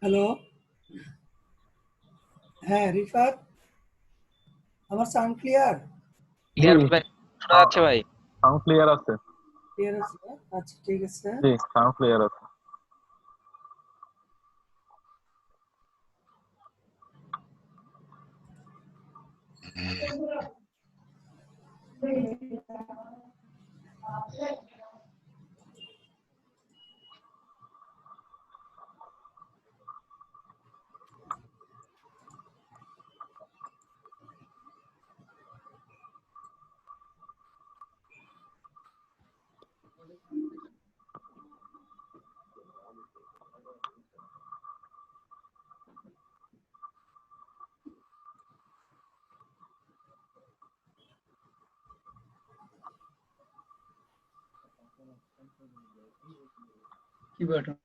Hello, হ্যাঁ রিফাত, আমার sound clear? জি, clear ভাই, শোনা যাচ্ছে ভাই। সাউন্ড ক্লিয়ার আছে। ক্লিয়ার আছে? আচ্ছা ঠিক আছে। জি, সাউন্ড ক্লিয়ার আছে। কি বাটন?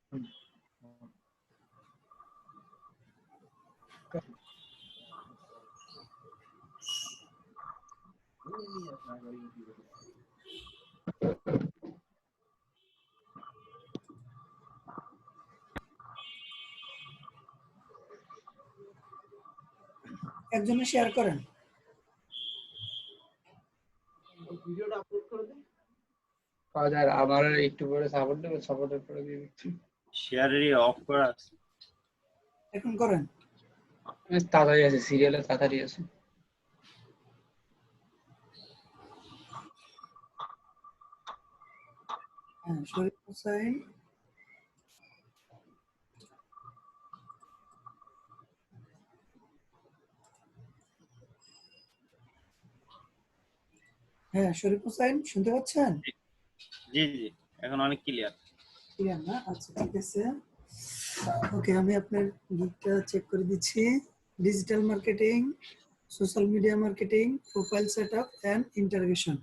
একজনে শেয়ার করেন। আর আমার একটু পরে সাপোর্ট দেবো, সাপোর্টের পরে দিয়ে দিচ্ছি। শেয়ারেরই অফ করা আছে। এখন করেন। তাড়াতাড়ি আছে, সিরিয়ালে তাড়াতাড়ি আছে। হ্যাঁ, শরীফ হোসাইন, হ্যাঁ শরীফ হোসাইন শুনতে পাচ্ছেন? জি জি, এখন অনেক ক্লিয়ার। ক্লিয়ার না? আচ্ছা ঠিক আছে। ওকে, আমি আপনার গিকটা চেক করে দিচ্ছি। Digital marketing, social media marketing, profile setup and integration.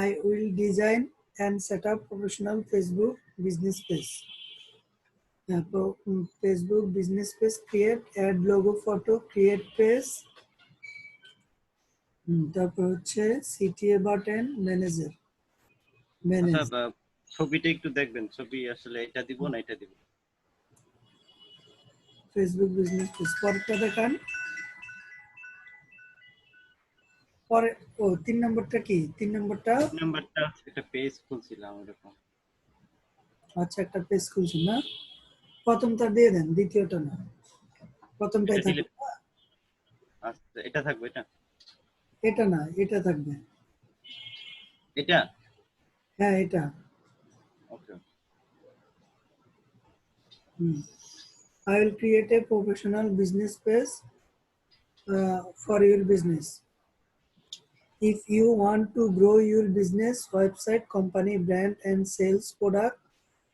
I will design and set up professional Facebook business page. Facebook business page, create, add logo, photo, create page. তারপর হচ্ছে CTA বাটন, ম্যানেজার, আচ্ছা, manage. ছবিটা একটু দেখবেন, ছবি আসলে এটা দিব না এটা দিব। ফেসবুক বিজনেস পেজ পরেরটা দেখান। পরে ও 3 নম্বরটা কি? 3 নম্বরটা নাম্বারটা একটা পেজ খুলছিলাম এরকম। আচ্ছা, একটা পেজ খুলছেন না? প্রথমটা দিয়ে দেন, দ্বিতীয়টা না। প্রথমটাই এটা থাকবে। ডিলিট। আচ্ছা, এটা থাকবে এটা। এটা না, এটা থাকবে। এটা হ্যাঁ এটা। ওকে। I will create a professional business page for your business. If you want to grow your business, website, company, brand, and sales product,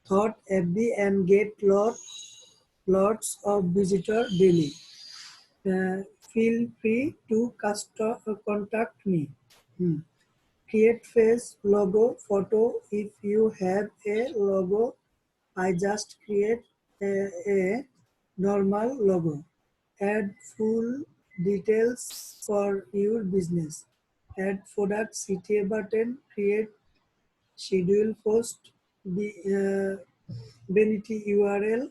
thought FB and get lots of visitor daily. Feel free to contact me. Create face, logo, photo. If you have a logo, I just create a normal logo. Add full details for your business. Add product CTA button. Create schedule post. Vanity URL.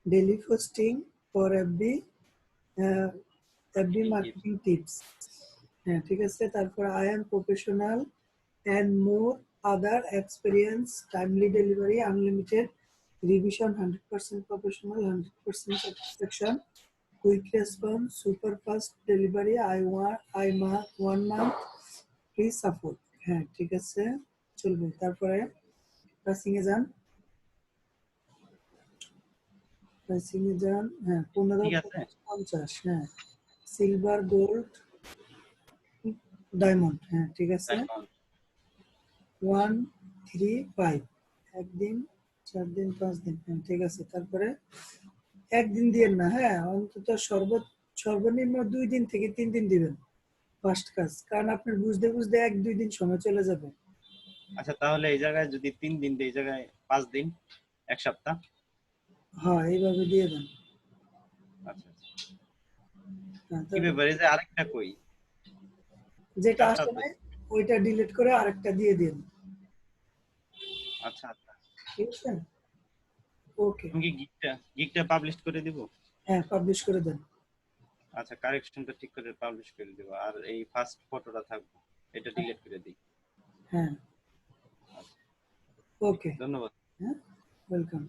Daily posting for FB marketing tips. হ্যাঁ ঠিক আছে। তারপর I am professional and more other experience, timely delivery, unlimited revision, 100% professional, 100% satisfaction, quick response, super fast delivery. I mark 1 month free support. হ্যাঁ ঠিক আছে, চলবে। তারপরে pricing এ যান, প্রাইসিং এ যান। হ্যাঁ 15, ঠিক আছে। 50, হ্যাঁ সিলভার, গোল্ড, ডায়মন্ড। হ্যাঁ ঠিক আছে। 1, 3, 5, একদিন, 4 দিন, 5 দিন। হ্যাঁ ঠিক আছে। তারপরে একদিন দিয়েন না, হ্যাঁ অন্তত সর্বনিম্ন 2 দিন থেকে 3 দিন দিবেন ফার্স্ট কাজ, কারণ আপনার বুঝতে বুঝতে 1-2 দিন সময় চলে যাবে। আচ্ছা, তাহলে এই জায়গায় যদি 3 দিন দেই, এই জায়গায় 5 দিন, এক সপ্তাহ। হ্যাঁ এইভাবে দিয়ে দেন। আচ্ছা আচ্ছা। হ্যাঁ, কি তারপর ব্যাপার, এই যে আরেকটা কই? যেটা চারটা আসে তো। নাই ওইটা ডিলিট করে আরেকটা দিয়ে দিন। আচ্ছা আচ্ছা। ঠিক আছে। ওকে, তুমি কি গিগটা পাবলিশ করে দিব? হ্যাঁ পাবলিশ করে দেন। আচ্ছা, কারেকশনটা ঠিক করে পাবলিশ করে দিব, আর এই ফার্স্ট ফটোটা থাকবে, এটা ডিলিট করে দিই। হ্যাঁ, আচ্ছা, ওকে, ধন্যবাদ। হ্যাঁ, ওয়েলকাম।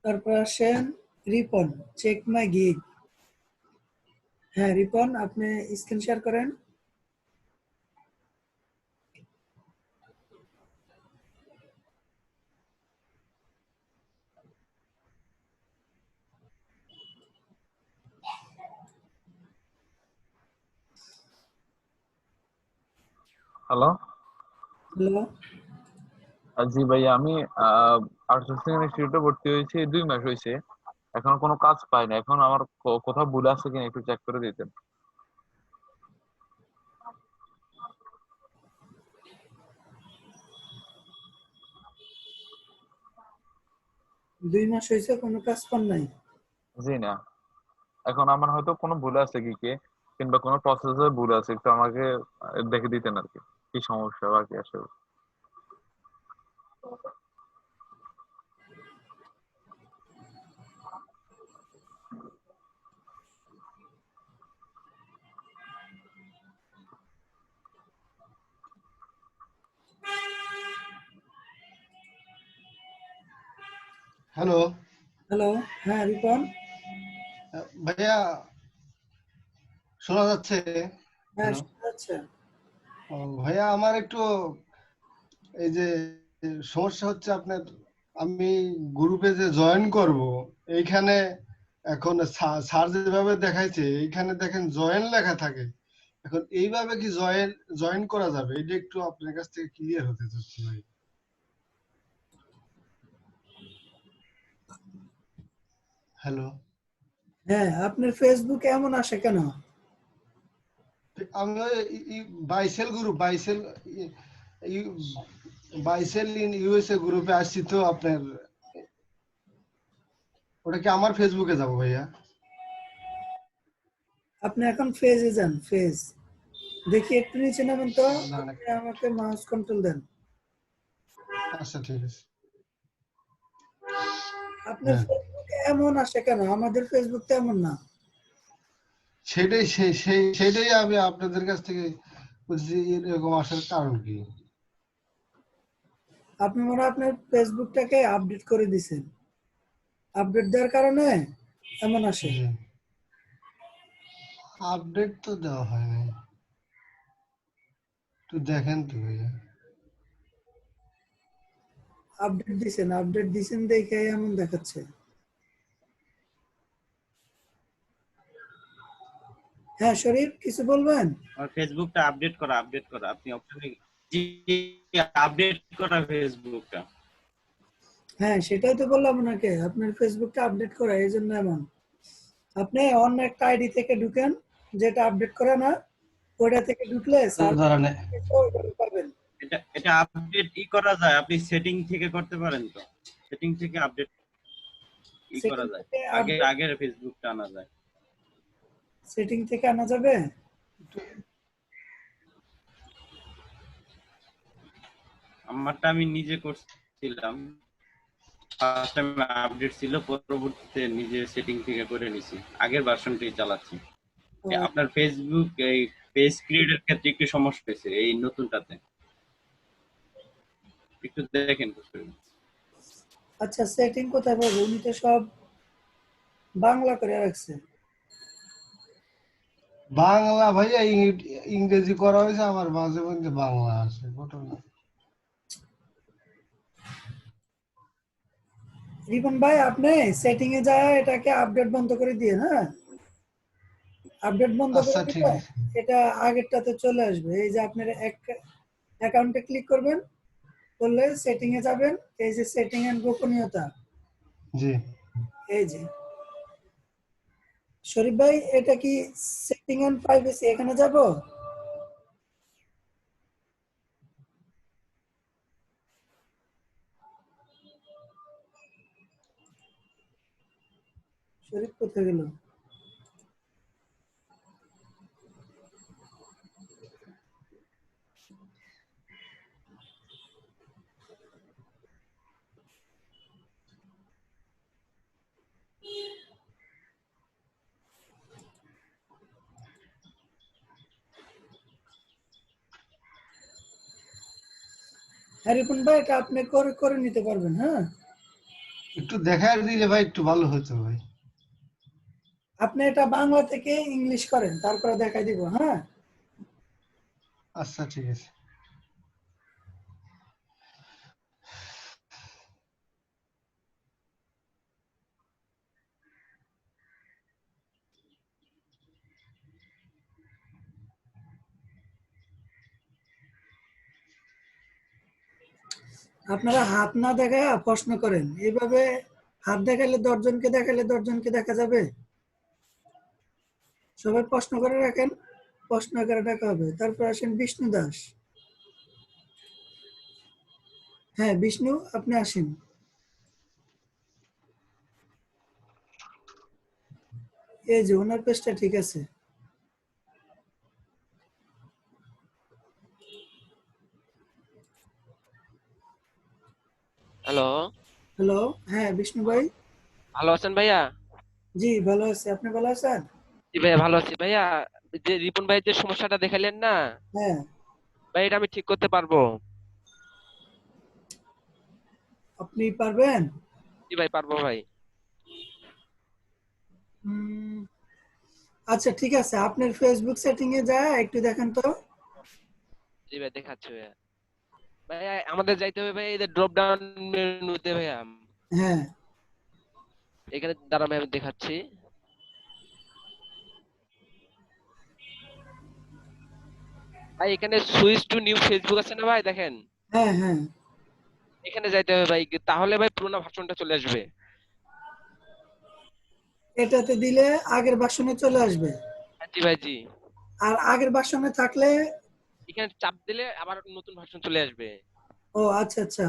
তারপর আসেন রিপন, চেক মাই গিগ। হ্যাঁ রিপন, আপনি স্ক্রিন শেয়ার করেন। হ্যালো। হ্যালো, জি ভাইয়া, আমি আউটসোর্সিং ইনস্টিটিউটে ভর্তি হয়েছি 2 মাস হয়েছে। এখন কোনো কাজ পাই না। এখন আমার কোথাও ভুল আছে কিনা একটু চেক করে দিতেন। 2 মাস হয়েছে, কোনো কাজ পান নাই? জি না, এখন আমার হয়তো কোনো ভুল আছে কি কে, কিংবা কোনো প্রসেসে ভুল আছে, একটু আমাকে দেখে দিতেন আর কি, কি সমস্যা বাকি আসলে। হ্যালো হ্যালো, হ্যাঁ রিপন, ভাইয়া, শোনা যাচ্ছে? হ্যাঁ হ্যালো শোনা যাচ্ছে। ভাইয়া, আমার একটু এই যে সমস্যা হচ্ছে আপনার, আমি গ্রুপে যে জয়েন করব, এইখানে এখন স্যার যেভাবে দেখাইছে এইখানে দেখেন জয়েন লেখা থাকে। এখন এইভাবে কি জয়েন করা যাবে? এটা একটু আপনার কাছ থেকে ক্লিয়ার হতে চাচ্ছি ভাই। হ্যালো, হ্যাঁ, আপনার ফেসবুকে এমন আসে কেন? আমি ওই বাইসেল গ্রুপ, বাইসেল ইন ইউএসএ গ্রুপে আসছি তো আপনার। ওটা কি আমার ফেসবুকে যাব ভাইয়া? আপনি এখন ফেজে যান, ফেজ দেখি, একটু নিচে নামেন তো। না না, আপনি আমাকে মাউস কন্ট্রোল দেন। আচ্ছা ঠিক আছে। আপনার হ্যাঁ, ফেসবুকে এমন আসে কেন? আমাদের ফেসবুক তো এমন না। সেটাই আমি আপনাদের কাছ থেকে বলছি, এরকম আসার কারণ কি? আপনি মনে হয় আপনার ফেসবুকটাকে আপডেট করে দিছেন, আপডেট দেওয়ার কারণে এমন আসে। জি, আপডেট তো দেওয়া হয়নি। একটু দেখেন তো ভাইয়া। আপডেট দিছেন দেখে এমন দেখাচ্ছে। হ্যাঁ শরীফ কিছু বলবেন? আমার ফেসবুকটা আপডেট করা আপনি অপশনে জি আপডেট করা ফেসবুকটা। হ্যাঁ সেটাই তো বললাম ওনাকে, আপনার ফেসবুকটা আপডেট করা, এই জন্য এমন। আপনি অন্য একটা আইডি থেকে ঢুকেন যেটা আপডেট করা না, ওইটা থেকে ঢুকলে সার্চ ধরেন পাবেন। এটা আপডেট করা যায়, আপনি সেটিং থেকে করতে পারেন তো, সেটিং থেকে আপডেট করা যায়, আগের ফেসবুকটা আনা যায়। সেটিং থেকে আনা যাবে? আমারটা আমি নিজে করছিলাম, ফার্স্ট টাইম আপডেট ছিল, পরবর্তীতে নিজে সেটিং থেকে করে নিছি, আগের ভার্সনটাই চালাচ্ছি। আপনার ফেসবুক এই পেজ ক্রিয়েটের ক্ষেত্রে একটু সমস্যা হয়েছে এই নতুনটাতে, একটু দেখেন। আচ্ছা সেটিং কোথায় পাবো? উনি তো সব বাংলা করে রাখছে। বাংলা ভাইয়া, ইংরেজি করা হয়েছে, আমার মাঝে মধ্যে বাংলা আছে ঘটনা। রিপন ভাই আপনি সেটিং এ যায় এটাকে আপডেট বন্ধ করে দিয়ে, হ্যাঁ আপডেট বন্ধ করে আচ্ছা ঠিক দিলে আছে। এটা আগেরটাতে চলে আসবে। এই যে আপনার অ্যাকাউন্টে ক্লিক করবেন, করলে সেটিং এ যাবেন, এই যে সেটিং এন্ড গোপনীয়তা, জি এই যে শরীফ ভাই এটা কি সেটিং এন্ড প্রাইভেসি, এখানে যাব? শরীফ কোথায় গেল? হ্যাঁ রিপন ভাই এটা আপনি করে করে নিতে পারবেন। হ্যাঁ একটু দেখাই দিলে ভাই একটু ভালো হতো ভাই। আপনি এটা বাংলা থেকে ইংলিশ করেন, তারপরে দেখাই দিব। হ্যাঁ আচ্ছা ঠিক আছে। আপনারা হাত না দেখায় প্রশ্ন করেন, এইভাবে হাত দেখালে 10 জনকে দেখালে 10 জনকে দেখা যাবে। সবাই প্রশ্ন করে রাখেন, প্রশ্ন করে ডাকা হবে। তারপর আসেন বিষ্ণু দাস। হ্যাঁ বিষ্ণু আপনি আসেন। এই যে ওনার পেজটা ঠিক আছে। হ্যালো, হ্যালো, হ্যাঁ বিষ্ণু ভাই। ভালো আছেন ভাইয়া? জি ভালো আছি, আপনি ভালো আছেন? জি ভাইয়া ভালো আছি ভাইয়া। যে রিপন ভাই যে সমস্যাটা দেখাইলেন না হ্যাঁ ভাই, এটা আমি ঠিক করতে পারবো। আপনি পারবেন? জি ভাই পারবো ভাই। উম, আচ্ছা ঠিক আছে, আপনার ফেসবুক সেটিং এ যায় একটু দেখেন তো। জি ভাই দেখাচ্ছি ভাইয়া। ভাইয়া আমাদের যাইতে হবে ভাই, এই যে ড্রপ ডাউন মেনুতে ভাইয়া, হ্যাঁ এখানে দাঁড়া ভাই আমি দেখাচ্ছি। ভাই এখানে সুইচ টু নিউ ফেসবুক আছে না ভাই, দেখেন হ্যাঁ হ্যাঁ এখানে যাইতে হবে ভাই, তাহলে ভাই পুরোনো ভার্সনটা চলে আসবে। এটাতে দিলে আগের ভার্সনে চলে আসবে। হ্যাঁ, জি ভাই জি। আর আগের ভার্সনে থাকলে? এখানে চাপ দিলে আবার নতুন ভার্সন চলে আসবে। ও আচ্ছা আচ্ছা,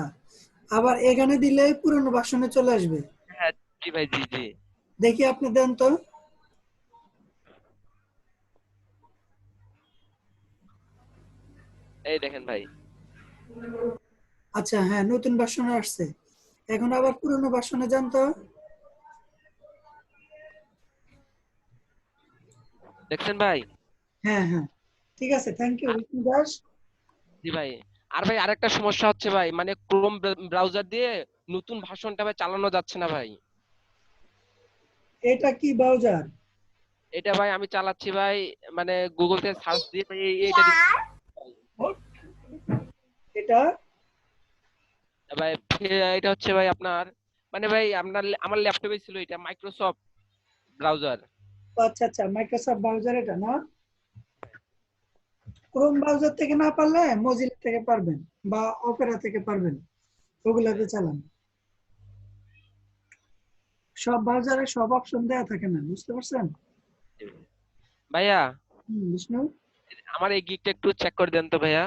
আবার এখানে দিলে পুরনো ভার্সনে চলে আসবে। হ্যাঁ জি ভাই জি জি। দেখি আপনি দেন তো। এই দেখেন ভাই। আচ্ছা হ্যাঁ নতুন ভার্সনে আসছে। এখন আবার পুরনো ভার্সনে যান তো। দেখছেন ভাই? হ্যাঁ হ্যাঁ ঠিক আছে, থ্যাংক ইউ বিষ্ণু দাস। জি ভাই। আর ভাই আরেকটা সমস্যা হচ্ছে ভাই, মানে ক্রোম ব্রাউজার দিয়ে নতুন ভার্সনটা ভাই চালানো যাচ্ছে না ভাই। এটা কি ব্রাউজার? এটা ভাই আমি চালাচ্ছি ভাই, মানে গুগল থেকে সার্চ দিয়ে ভাই এইটা দিচ্ছি। এটা ভাই এটা হচ্ছে ভাই আপনার মানে ভাই আপনার আমার ল্যাপটপে ছিল এটা মাইক্রোসফট ব্রাউজার। আচ্ছা আচ্ছা, মাইক্রোসফট ব্রাউজার এটা না? ক্রোম ব্রাউজার থেকে না পারলে মজিলা থেকে পারবেন বা অপেরা থেকে পারবেন, ওগুলাতে চালান। সব ব্রাউজারে সব অপশন দেয়া থাকে না, বুঝতে পারছেন? ভাইয়া বিষ্ণু, আমার এই গিকটা একটু চেক করে দেন তো ভাইয়া।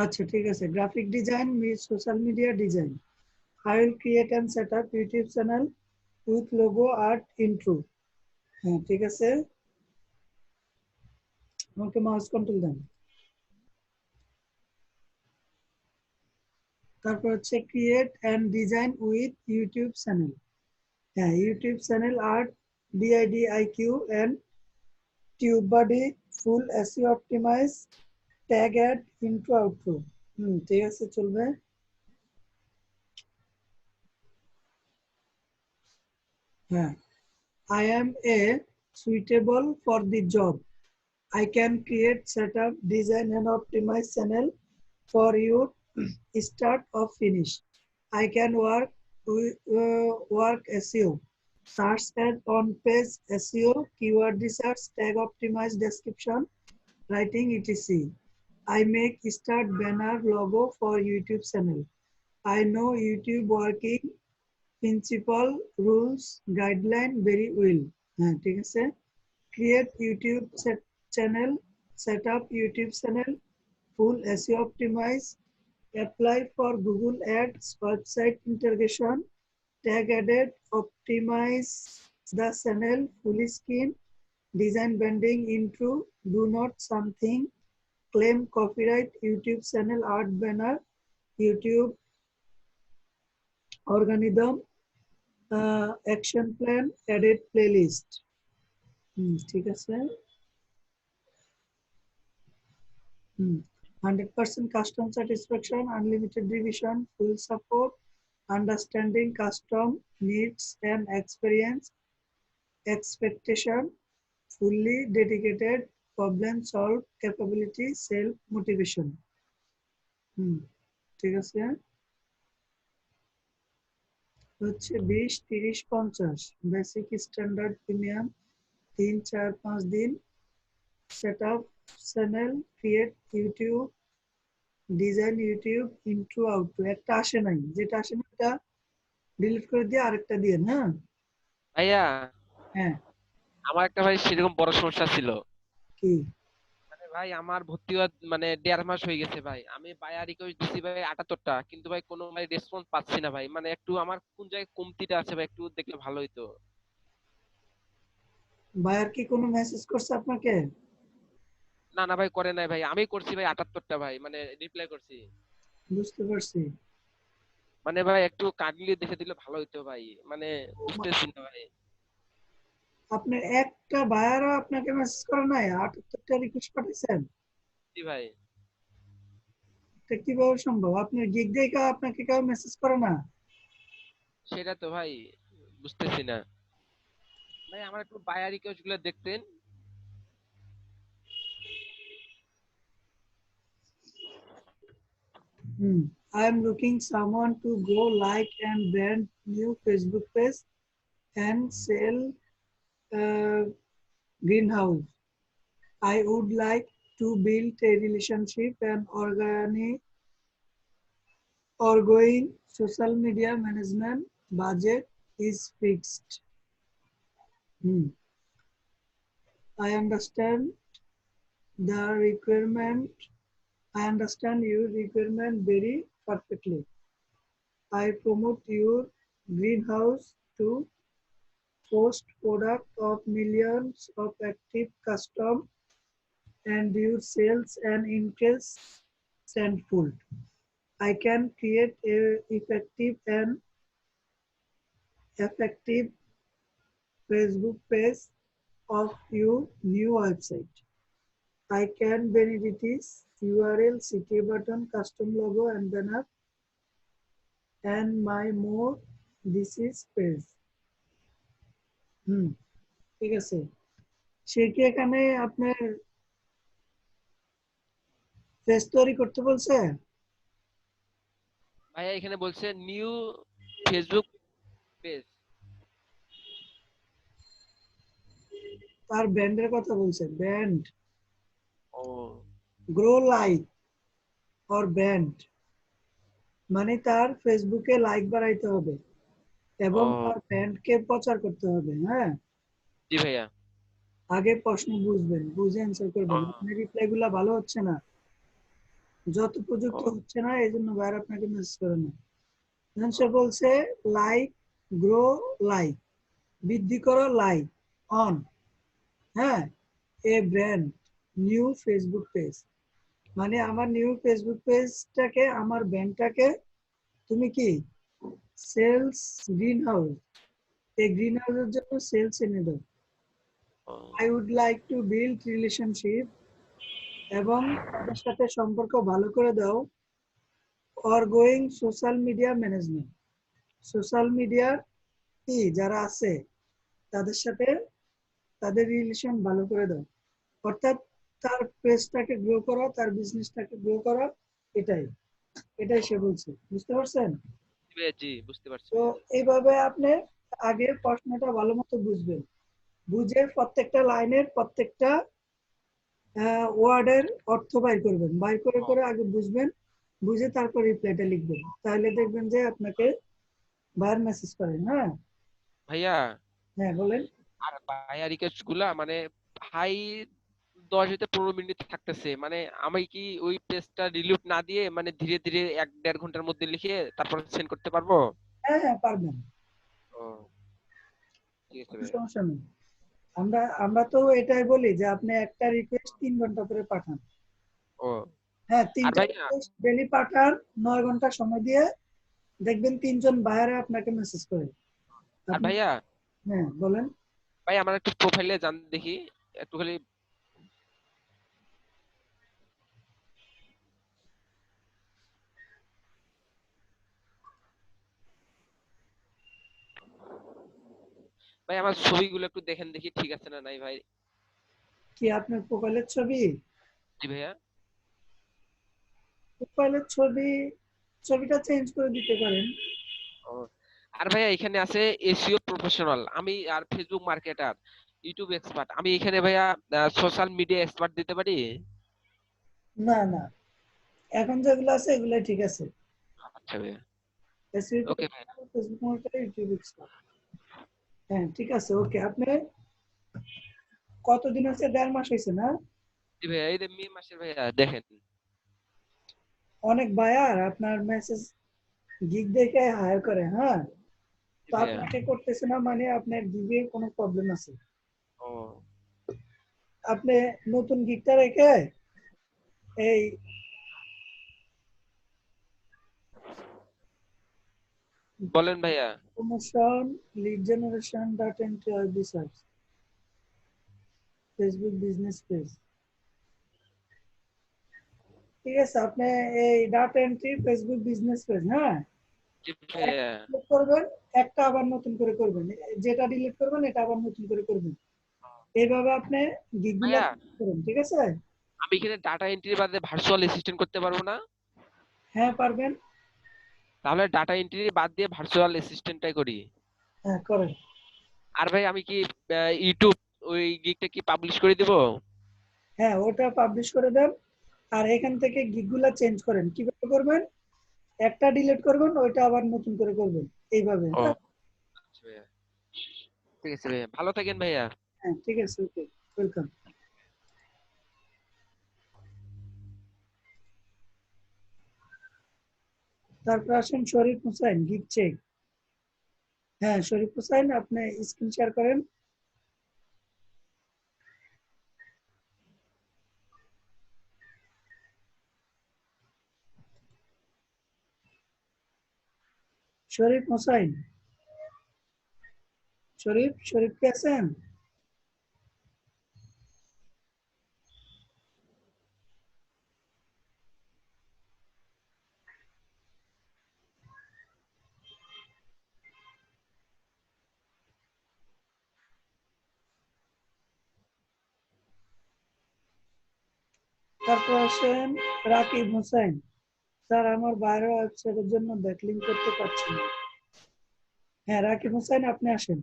আচ্ছা ঠিক আছে। Graphic design, social media design. I will create and set up YouTube channel with logo, art, intro. হ্যাঁ ঠিক আছে, আমাকে মাউস কন্ট্রোল দেন। তারপর হচ্ছে create and design with YouTube channel. হ্যাঁ, ইউটিউব চ্যানেল, আর্ট, ডিআইডিআইকিউ and tube body, full SEO optimize, tag add, intro, outro. ঠিক আছে, চলবে। হ্যাঁ, I am a suitable for the job. I can create, set up, design and optimize channel for you start or finish. I can work SEO, search and on page SEO, keyword research, tag optimize, description, writing, etc. I make start banner logo for YouTube channel. I know YouTube working principle, rules, guideline very well. হ্যাঁ ঠিক আছে। Create YouTube channel, set up YouTube channel, full SEO optimize, apply for Google Ads, website integration, tag added, optimize the channel, full screen, design branding, intro, do not something, claim copyright, YouTube channel, art banner, YouTube algorithm, action plan, added playlist. ঠিক আছে। 100% custom satisfaction, unlimited revision, full support, understanding custom needs and experience, expectation, fully dedicated, problem solve capability, self motivation. ঠিক আছে। হচ্ছে 20, 30, 50 basic, standard, premium, 3, 4, 5 দিন। Set up channel, create YouTube, design YouTube, intro, outro. একটা আসে নাই, যেটা আসে না এটা ডিলিট করে দিয়ে আরেকটা দিয়ে। হ্যাঁ ভাইয়া হ্যাঁ, আমার একটা ভাই সেরকম বড় সমস্যা ছিল। কি? মানে ভাই আমার ভর্তি হওয়ার মানে 1.5 মাস হয়ে গেছে ভাই, আমি বায়া রিকোয়েস্ট দিছি ভাই 78টা, কিন্তু ভাই কোনো ভাই রেসপন্স পাচ্ছি না ভাই। মানে একটু আমার কোন জায়গায় কমতিটা আছে ভাই, একটু দেখলে ভালো হইতো। বায়ার কি কোনো মেসেজ করছে আপনাকে? না না ভাই করে নাই ভাই, আমি করছি ভাই 78টা ভাই, মানে রিপ্লাই করছি। বুঝতে পারছি। মানে ভাই একটু কাইন্ডলি দেখে দিলে ভালো হইতো ভাই, মানে বুঝতেছি না ভাই। আপনার একটা বায়ারও আপনাকে মেসেজ করে নাই? 78টা রিকোয়েস্ট পাঠাইছেন? জি ভাই। এটা কিভাবে সম্ভব? আপনার গিগ দেখে আপনাকে কেউ মেসেজ করে না? সেটা তো ভাই বুঝতেছি না ভাই, আমার একটু বায়া রিকোয়েস্ট গুলো দেখতেন। I am looking someone to go like and brand new Facebook page and sell greenhouse. I would like to build a relationship and ongoing social media management. Budget is fixed. I understand the requirement. I understand your requirement very perfectly. I promote your greenhouse to post product of millions of active custom and your sales and increase tenfold. I can create a effective Facebook page of your new website. I can benefits URL, city button, custom logo and banner and my more. This is page. ঠিক আছে। সে কি এখানে আপনার page তৈরি করতে বলছে? ভাইয়া এখানে বলছে নিউ ফেসবুক পেজ। তার ব্র্যান্ডের কথা বলছে, ব্র্যান্ড, ও গ্রো লাইক অর ব্র্যান্ড, মানে তার ফেসবুকে লাইক বাড়াইতে হবে এবং ও তার ব্র্যান্ডকে প্রচার করতে হবে। হ্যাঁ, জি ভাইয়া। আগে প্রশ্ন বুঝবেন, বুঝে অ্যান্সার ও করবেন। আপনার রিপ্লাই গুলা ভালো হচ্ছে না, যত প্রযুক্ত ও হচ্ছে না, এই জন্য ভাইয়ার আপনাকে মেসেজ করে না। এখন সে বলছে লাইক, গ্রো লাইক, বৃদ্ধি করো লাইক, অন, হ্যাঁ, a brand new Facebook page, মানে আমার নিউ ফেসবুক পেজটাকে, আমার ব্র্যান্ডটাকে তুমি কি সেলস গ্রিন হাউস, এই গ্রিন হাউসের জন্য সেলস এনে দাও। Oh I would like to build relationship, এবং তাদের সাথে সম্পর্ক ভালো করে দাও। Or going social media management, social মিডিয়ার কি যারা আছে তাদের সাথে তাদের রিলেশন ভালো করে দাও। অর্থাৎ তার পেজটাকে গ্রো করা, তার বিজনেসটাকে গ্রো করা, এটাই এটাই সে বলছে। বুঝতে পারছেন? জি ভাইয়া, জি বুঝতে পারছি তো ভাইয়া। এইভাবে আপনি আগে প্রশ্নটা ভালো মতো বুঝবেন, বুঝে প্রত্যেকটা লাইনের প্রত্যেকটা ওয়ার্ডের অর্থ বাইর করবেন, বাইর করে ও করে আগে বুঝবেন, বুঝে তারপর রিপ্লাইটা লিখবেন, তাহলে দেখবেন যে আপনাকে বাইর মেসেজ করেন। হ্যাঁ, ভাইয়া, হ্যাঁ বলেন। আর ভাইয়া রিকোয়েস্ট গুলা মানে হাই 10 হইতে 15 মিনিট থাকতেছে, মানে আমি কি ওই পেজটা রিলিভ না দিয়ে মানে ধীরে ধীরে 1-1.5 ঘন্টার মধ্যে লিখে তারপর সেন্ড করতে পারবো? হ্যাঁ হ্যাঁ পারবেন, ও ঠিক আছে কোনো ভাইয়া। সমস্যা নেই। আমরা আমরা তো এটাই বলি যে আপনি একটা রিকোয়েস্ট 3 ঘন্টা করে পাঠান। ও হ্যাঁ, আর তিনটা ভাইয়া, রিকোয়েস্ট ডেলি পাঠান, 9 ঘন্টা সময় দিয়ে, দেখবেন 3 জন বায়ারে আপনাকে মেসেজ করে। আর আপনি, ভাইয়া, হ্যাঁ বলেন। ভাই আমার একটু প্রোফাইলে যান দেখি, একটু খালি। ভাই আমার ছবিগুলো একটু দেখেন দেখি ঠিক আছে না নাই ভাই। কি আপনার প্রোফাইলের ছবি? জি ভাইয়া। প্রোফাইলের ছবি, ছবিটা চেঞ্জ করে দিতে পারেন। ও আর ভাইয়া এখানে আছে এসইও প্রফেশনাল, আমি আর ফেসবুক মার্কেটার, ইউটিউব এক্সপার্ট, আমি এখানে ভাইয়া সোশ্যাল মিডিয়া এক্সপার্ট দিতে পারি? না না, এখন যেগুলো আছে এগুলাই ঠিক আছে। আচ্ছা ভাইয়া। এসইও ওকে ভাইয়া। Professional, Facebook marketer, YouTube expert. হ্যাঁ ঠিক আছে, ওকে। আপনি কতদিন হচ্ছে? 1.5 মাস হয়েছে না? জি ভাইয়া, এই যে মে মাসের ভাইয়া দেখেন। অনেক বায়ার আপনার মেসেজ গিগ দেখে হায়ার করে। হ্যাঁ, জি তো ভাইয়া। আপনাকে করতেছে না, মানে আপনার গিগে কোনো প্রবলেম আছে। ও আপনি নতুন গিগটা রেখে এই বলেন ভাইয়া। Promotion, lead generation, data entry আর রিসার্চ, ফেসবুক বিজনেস পেজ, ঠিক আছে। আপনি এই data entry Facebook business page, হ্যাঁ, জি ভাইয়া। ডিলিট করবেন, একটা আবার নতুন করে করবেন, যেটা ডিলিট করবেন এটা আবার নতুন করে করবেন। এইভাবে আপনি গিগগুলো ভাইয়া করেন, ঠিক আছে? আমি এখানে ডাটা এন্ট্রি বাদে ভার্চুয়াল অ্যাসিস্ট্যান্ট করতে পারবো না? হ্যাঁ পারবেন। তাহলে ডাটা এন্ট্রি বাদ দিয়ে ভার্চুয়াল অ্যাসিস্ট্যান্টটাই করি। হ্যাঁ করেন। আর ভাই আমি কি ইউটিউব ওই গিগটা কি পাবলিশ করে দিব? হ্যাঁ, ওটা পাবলিশ করে দেন। আর এখান থেকে গিগগুলা চেঞ্জ করেন। কিভাবে করবেন? একটা ডিলিট করবেন, ওইটা আবার নতুন করে করবেন, এইভাবে। ও হ্যাঁ, আচ্ছা ভাইয়া, ঠিক আছে ভাইয়া, ভালো থাকেন ভাইয়া। হ্যাঁ ঠিক আছে, ওকে, ওয়েলকাম। তারপর আসেন শরীফ হোসাইন, গিগ চেক। হ্যাঁ শরীফ হোসাইন, আপনি স্ক্রিন শেয়ার করেন। শরীফ হোসাইন, শরীফ, শরীফ কে আছেন? তারপর আসেন রাকিব হোসেন, স্যার আমার বাইরে ওয়েবসাইটের জন্য ব্যাকলিং করতে পারছি না। হ্যাঁ রাকিব হোসেন আপনি আসেন।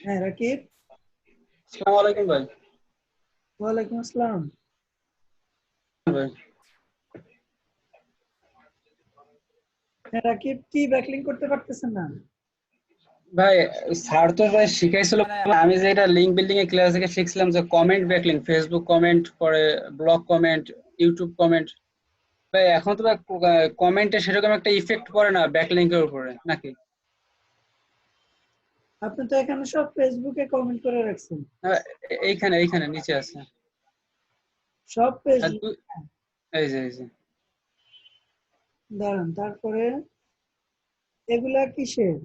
হ্যাঁ রাকিব। আসসালামু আলাইকুম ভাই। ওয়ালাইকুম আসসালাম। ভাই হ্যাঁ রাকিব কি ব্যাকলিং করতে পারতেছেন না? ভাই স্যার তো ভাই শিখাইছিল, আমি যেটা লিংক বিল্ডিং এর ক্লাস থেকে শিখছিলাম যে কমেন্ট ব্যাকলিং, ফেসবুক কমেন্ট, পরে ব্লগ কমেন্ট, ইউটিউব কমেন্ট। ভাই এখন তো ভাই কমেন্টে সেরকম একটা ইফেক্ট পড়ে না ব্যাকলিংকের উপরে নাকি? আপনি তো এখানে সব ফেসবুকে কমেন্ট করে রাখছেন। এইখানে এইখানে নিচে আছে। সব পেজ আর এই যে দাঁড়ান, তারপরে এগুলা কিসের?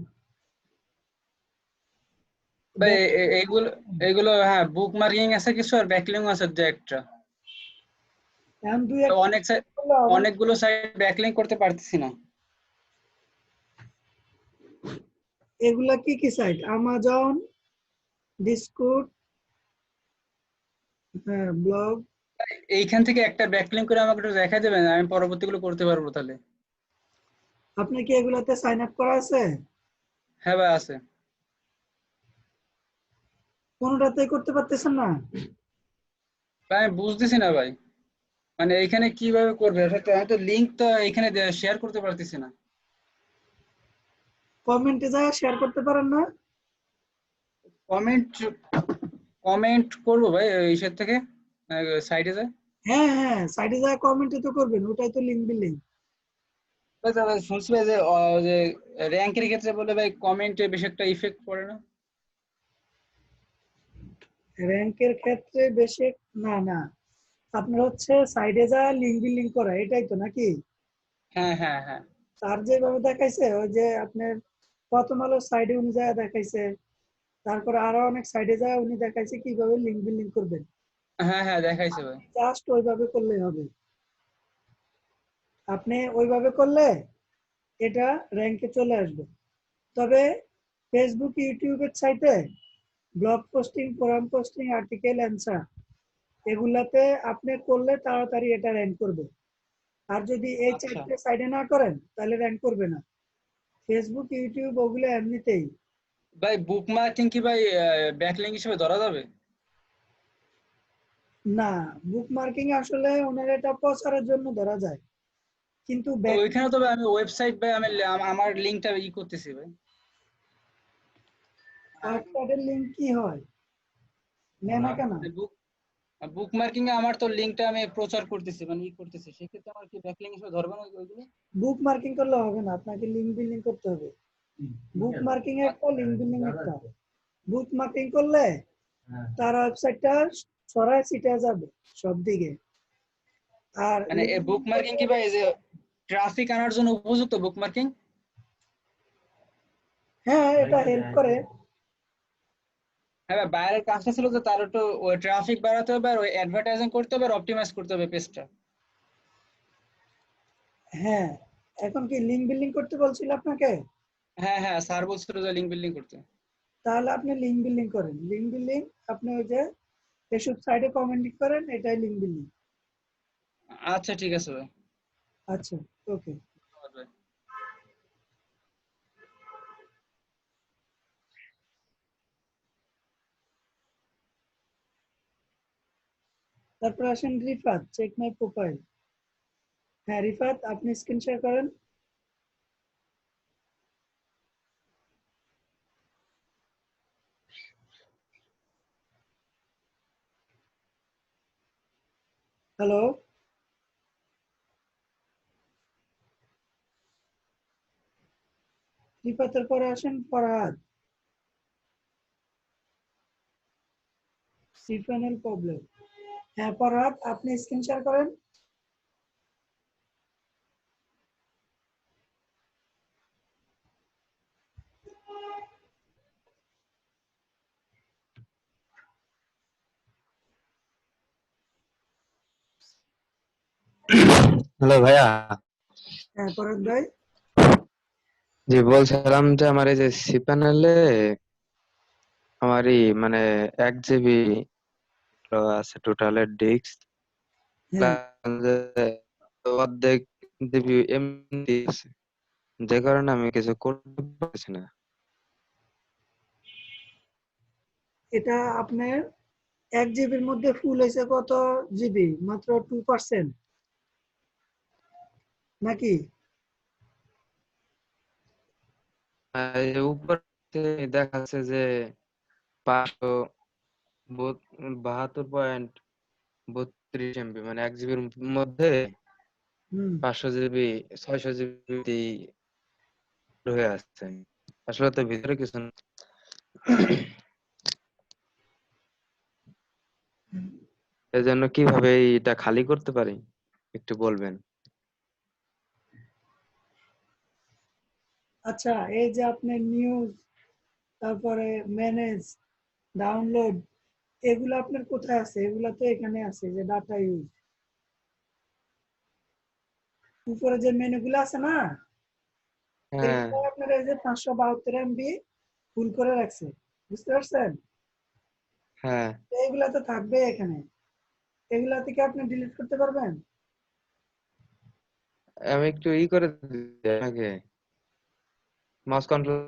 ভাই এইগুলো এইগুলো হ্যাঁ বুক মার্কিং আছে কিছু, আর ব্যাকলিং আছে দু একটা। এখন দুই তো একটা অনেক সাইট, করলে হবে না। অনেকগুলো সাইট ব্যাকলিং করতে পারতেছি না। এগুলা কি কি সাইট? আমাজন, ডিসকর্ড, হ্যাঁ ব্লগ। এইখান থেকে একটা ব্যাকলিং করে আমাকে একটু দেখা দেবেন, আমি পরবর্তীগুলো করতে পারবো তাহলে। আপনার কি এগুলাতে সাইন আপ করা আছে? হ্যাঁ ভাই আছে। কোনোটাতে করতে পারতেছেন না? ভাই আমি বুঝতেছি না ভাই, মানে এইখানে কিভাবে করবে, আমি তো লিংক তো এখানে শেয়ার করতে পারতেছি না। কমেন্টে যা শেয়ার করতে পারেন না? কমেন্ট, কমেন্ট করবো ভাই এইসব থেকে সাইডে যায়। হ্যাঁ হ্যাঁ, সাইডে যা কমেন্টে তো করবেন, ওটাই তো লিংক বিল্ডিং। ভাই দাদা শুনছি ভাই যে যে র্যাঙ্কের ক্ষেত্রে বলে ভাই কমেন্টে বেশি একটা ইফেক্ট পড়ে না। র্যাঙ্কের ক্ষেত্রে বেশি না না, আপনার হচ্ছে সাইডে যা লিংক বিল্ডিং করা, এটাই তো নাকি? হ্যাঁ হ্যাঁ হ্যাঁ তার যেভাবে দেখাইছে ওই যে আপনার প্রথম আলো সাইডে উনি যা দেখাইছে, তারপরে আরো অনেক সাইডে যা উনি দেখাইছে কিভাবে লিংক বিল্ডিং করবেন। হ্যাঁ হ্যাঁ দেখাইছে ভাই। জাস্ট ওইভাবে করলেই হবে। আপনি ওইভাবে করলে এটা র্যাঙ্কে চলে আসবে। তবে ফেসবুক ইউটিউবের সাইটে blog posting, forum posting, article, answer এগুলাতে আপনি করলে তাড়াতাড়ি এটা র্যাঙ্ক করবে। আর যদি এই আচ্ছা চারটে সাইডে না করেন তাহলে র্যাঙ্ক করবে না। ফেসবুক ইউটিউব ওগুলো এমনিতেই। ভাই বুক মার্কিং কি ভাই ব্যাকলিং হিসেবে ধরা যাবে? না, বুক মার্কিং আসলে ওনার এটা প্রচারের জন্য ধরা যায়, কিন্তু তো ওইখানে তো ভাই আমি ওয়েবসাইট ভাই আমি আমার লিংকটা করতেছি ভাই। ওয়েবসাইটের লিঙ্ক কি হয় নেয় না কেন? বুক বুক মার্কিং এ আমার তো লিংকটা আমি প্রচার করতেছি, মানে করতেছি, সেক্ষেত্রে আমার কি ব্যাকলিং হিসেবে ধরবে না ওইগুলো? বুক মার্কিং করলে হবে না, আপনাকে লিঙ্ক বিল্ডিং করতে হবে। বুক মার্কিং একটা, লিঙ্ক বিল্ডিং একটা। বুক মার্কিং করলে তার ওয়েবসাইটটা ছড়ায় ছিটে যাবে সব দিকে। আর মানে এই বুক মার্কিং কি ভাই এই যে ট্রাফিক আনার জন্য উপযুক্ত বুক মার্কিং? হ্যাঁ এটা হেল্প করে। হ্যাঁ ভাই, বাইরের কাজটা ছিল যে তার একটু ওই ট্রাফিক বাড়াতে হবে, আর ওই অ্যাডভার্টাইজিং করতে হবে, আর অপটিমাইজ করতে হবে পেজটা। হ্যাঁ, এখন কি লিঙ্ক বিল্ডিং করতে বলছিল আপনাকে? হ্যাঁ হ্যাঁ স্যার বলছিল যে লিংক বিল্ডিং করতে। তাহলে আপনি লিঙ্ক বিল্ডিং করেন। লিঙ্ক বিল্ডিং আপনি ওই যে এসব সাইডে কমেন্ট করেন, এটাই লিঙ্ক বিল্ডিং। আচ্ছা ঠিক আছে ভাই। আচ্ছা, ওকে। ধন্যবাদ ভাই। তারপর আসেন রিফাত, চেক মাই প্রোফাইল। হ্যাঁ রিফাত, আপনি স্ক্রিন শেয়ার করেন। হ্যালো, রিফাতের পরে আসেন ফরহাদ, সিফানেল প্রবলেম। হ্যাঁ ফরহাদ, আপনি স্ক্রিন শেয়ার করেন। হ্যালো ভাইয়া, হ্যাঁ পরাগ ভাই। জি বলছিলাম যে আমার এই যে সি প্যানেলে আমার মানে 1 GB আছে টোটালের ডিস্ক, হ্যাঁ অর্ধেক জিবি এমনি আছে, যে কারণে আমি কিছু করতে পারছি না। এটা আপনার 1 জিবির মধ্যে ফুল হয়েছে কত জিবি? মাত্র 2% নাকি? আর এই যে উপরে দেখাচ্ছে যে 572.32 MB, মানে 1 GB মধ্যে হুম 500 GB 600 GB হয়ে আসছে। আসলে তো ভিতরে কিছু না। এজন্য কিভাবে এটা খালি করতে পারি একটু বলবেন? আচ্ছা, এই যে আপনার নিউজ, তারপরে ম্যানেজ, ডাউনলোড, এগুলো আপনার কোথায় আছে? এগুলো তো এখানে আছে, যে ডাটা ইউজ উপরে যে মেনুগুলো আছে না, হ্যাঁ এগুলো আপনার এই যে 572 MB ফুল করে রাখছে, বুঝতে পারছেন? হ্যাঁ, তো এগুলা তো থাকবে এখানে, এগুলা থেকে আপনি ডিলিট করতে পারবেন? আমি একটু করে দিই আপনাকে, মাউস কন্ট্রোল।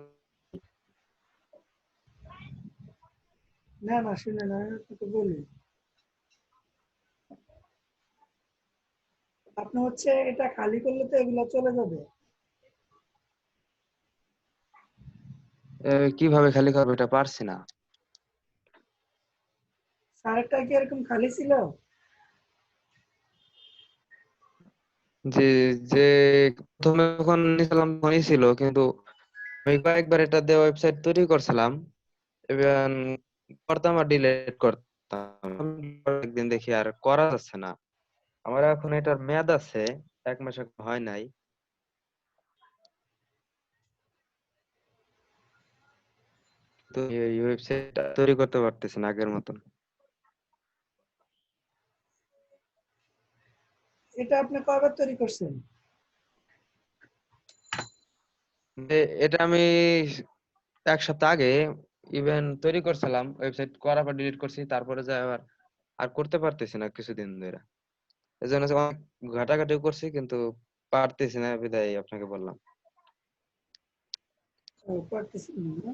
না না, শুনে না, আমি আপনাকে বলি। আপনি হচ্ছে এটা খালি করলে তো এগুলা চলে যাবে। কিভাবে খালি করবো এটা পারছি না। সারেরটা কি এরকম খালি ছিল? যে যে প্রথমে যখন নিয়েছিলাম তখনই ছিল, কিন্তু আমি কয়েকবার এটা দিয়ে ওয়েবসাইট তৈরি করছিলাম, এবার করতাম আর ডিলিট করতাম, একদিন দেখি আর করা যাচ্ছে না। আমার এখন এটার মেয়াদ আছে, 1 মাস এখন হয় নাই, তো এই ওয়েবসাইট তৈরি করতে পারতেছি না আগের মতন। এটা আপনি কয়বার তৈরি করছেন? এটা আমি 1 সপ্তাহ আগে ইভেন তৈরি করছিলাম, ওয়েবসাইট করার পর ডিলিট করছি, তারপরে যা আবার আর করতে পারতেছি না কিছুদিন ধরে। এজন্য অনেক ঘাটাঘাটি করছি, কিন্তু পারতেছি না, বিদায় আপনাকে বললাম। ও, পারতেছেন না?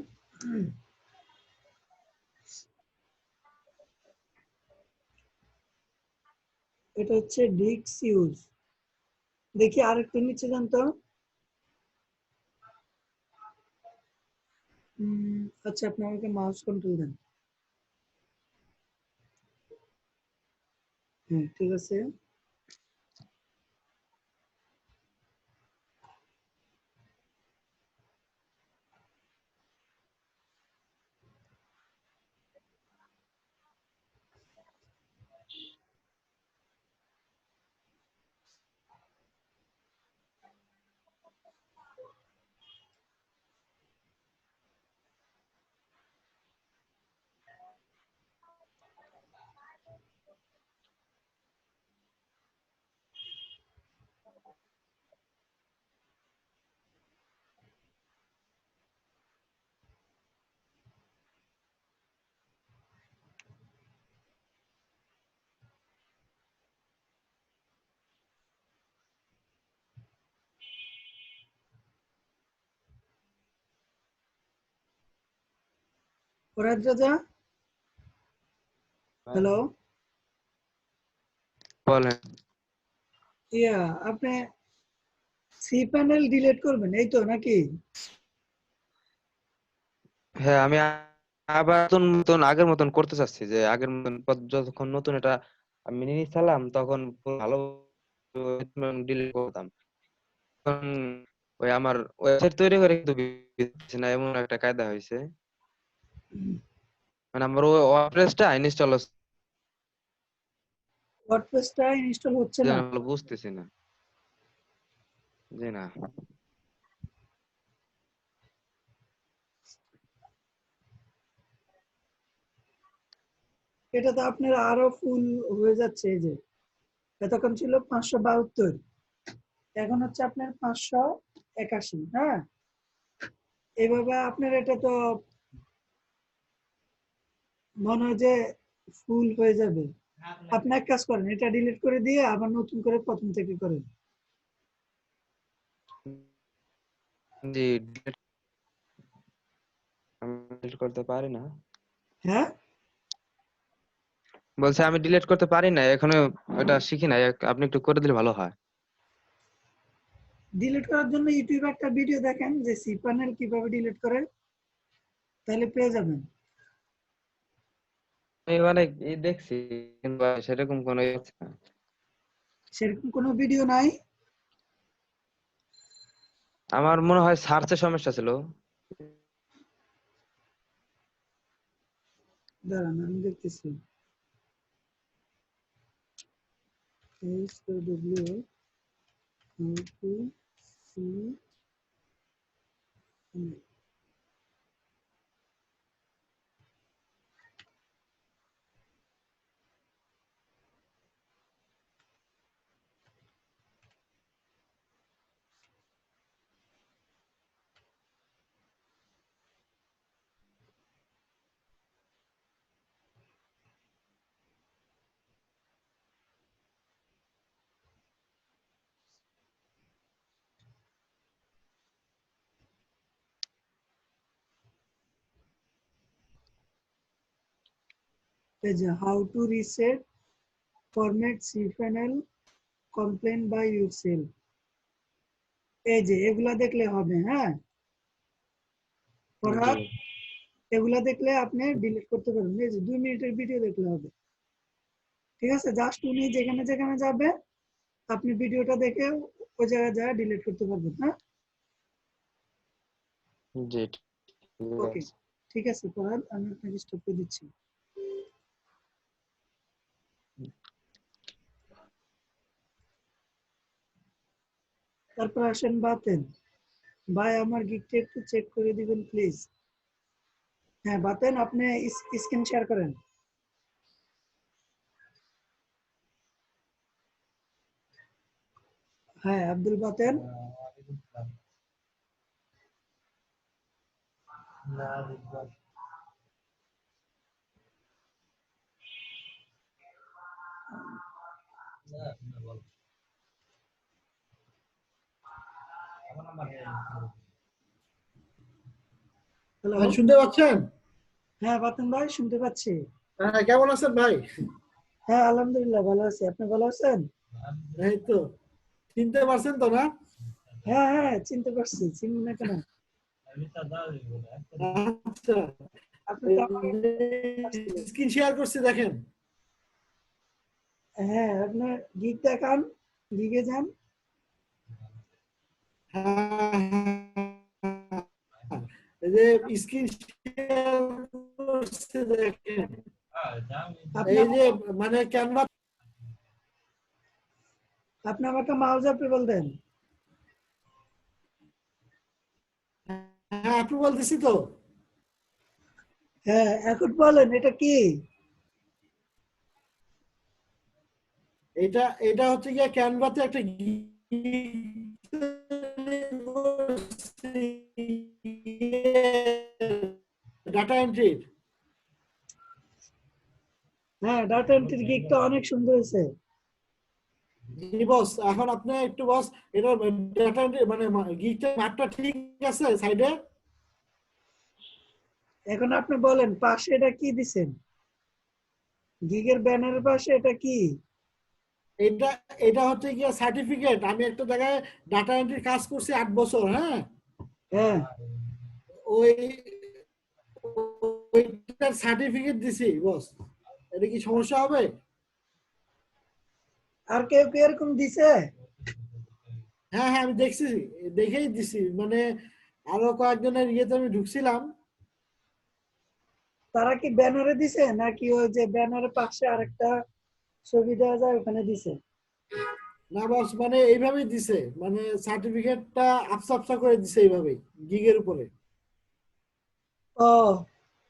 এটা হচ্ছে ডিস্ক ইউজ। দেখি আরেকটু নিচে যান তো। আচ্ছা, আপনি আমাকে মাউস কন্ট্রোল দেন। হ্যাঁ ঠিক আছে। ফরাদ রাজা, হ্যালো। বলেন। ইয়া, আপনি সি প্যানেল ডিলিট করবেন এই তো নাকি? হ্যাঁ, আমি আবার নতুন মতন আগের মতন করতে চাচ্ছি, যে আগের মতন যতক্ষণ নতুন এটা আমি নিয়েছিলাম তখন পুরো ভালো ডিলিট করতাম। এখন ওই আমার ওয়েবসাইট তৈরি করে কিন্তু দিচ্ছে না, এমন একটা কায়দা হয়েছে, মানে আমার ওয়ার্ডপ্রেসটা ইনস্টল হচ্ছে ওয়ার্ডপ্রেসটা ইনস্টল হচ্ছে না, না? আমি বুঝতেছি না। জি না। এটা তো আপনার আরো ফুল হয়ে যাচ্ছে। এই যে এতক্ষণ ছিল 572, এখন হচ্ছে আপনার 581। হ্যাঁ, এইভাবে আপনার এটা তো মনে হয় যে ফুল হয়ে যাবে। আপনি এক কাজ করেন, এটা ডিলিট করে দিয়ে আবার নতুন করে প্রথম থেকে করেন। জি, আমি ডিলিট করতে পারি না। হ্যাঁ, বলছে আমি ডিলিট করতে পারি না এখনো, এটা শিখি নাই, আপনি একটু করে দিলে ভালো হয়। ডিলিট করার জন্য ইউটিউবে একটা ভিডিও দেখেন যে cPanel কিভাবে ডিলিট করে, তাহলে পেয়ে যাবেন। আমি মানে দেখছি কিন্তু সেরকম কোনো আছে না। সেরকম কোনো ভিডিও নাই। আমার মনে হয় সার্চের সমস্যা ছিল। দাঁড়ান আমি দেখতেছি। SOW how to see page how to reset format cPanel complaint by yourself। এই যে এগুলা দেখলে হবে। হ্যাঁ, জি এগুলা দেখলে আপনি ডিলিট করতে পারবেন। এই যে 2 মিনিটের ভিডিও দেখলে হবে। ঠিক আছে, জাস্ট উনি যেখানে যেখানে যাবে আপনি ভিডিওটা দেখে ওই জায়গায় যা ডিলিট করতে পারবেন। হ্যাঁ, জি ঠিক ওকে, আছে। ঠিক আছে পরাগ, আমি আপনাকে স্টপ করে দিচ্ছি। তারপর আসেন বাতেন। ভাই আমার গিকটা একটু চেক করে দিবেন প্লিজ। হ্যাঁ বাতেন, আপনি স্ক্রিন শেয়ার করেন। হ্যাঁ আব্দুল বাতেন। হ্যালো, ভাই শুনতে পাচ্ছেন? হ্যাঁ বাতেন ভাই শুনতে পাচ্ছি। হ্যাঁ, কেমন আছেন ভাই? হ্যাঁ আলহামদুলিল্লাহ ভালো আছি, আপনি ভালো আছেন? এই তো, চিনতে পারছেন তো না? হ্যাঁ হ্যাঁ চিনতে পারছি, চিনব না কেন? আচ্ছা, আপনি তো আমাকে আসছিলেন। স্ক্রিন শেয়ার করছি দেখেন। হ্যাঁ আপনার গিগ দেখান, গিগে যান। হ্যাঁ, হ্যাঁ, এই যে স্ক্রিন শেয়ার করছি দেখেন। আপনি এই যে মানে ক্যানভা, আপনি আমাকে মাউস অ্যাপ্রুভাল দেন। হ্যাঁ অ্যাপ্রুভাল দিছি তো। হ্যাঁ এখন বলেন এটা কি? এটা এটা হচ্ছে গিয়ে ক্যানভাতে একটা ডাটা এন্ট্রি। হ্যাঁ ডাটা এন্ট্রির গিগটা অনেক সুন্দর হয়েছে। জি বস, এখন আপনি একটু বস এটা ডাটা এন্ট্রি মানে গিগটা মাপটা ঠিক আছে সাইডে? এখন আপনি বলেন পাশে এটা কি দিছেন? গিগের ব্যানারের পাশে এটা কি? এটা এটা হচ্ছে গিয়ে সার্টিফিকেট। আমি একটা জায়গায় ডাটা এন্ট্রি কাজ করছি 8 বছর। হ্যাঁ, হ্যাঁ ওই ওইটার সার্টিফিকেট দিছি বস। এটা কি সমস্যা হবে? আর কেউ কি এরকম দিছে? হ্যাঁ হ্যাঁ, আমি দেখছি, দেখেই দিছি। মানে আরো কয়েকজনের ইয়েতে আমি ঢুকছিলাম। তারা কি ব্যানারে দিছে নাকি ওই যে ব্যানারের পাশে আরেকটা ছবি দেওয়া যায় ওখানে দিছে? না বস, মানে এইভাবেই দিছে, মানে সার্টিফিকেটটা আফসা আফসা করে দিছে এইভাবেই গিগের উপরে। ও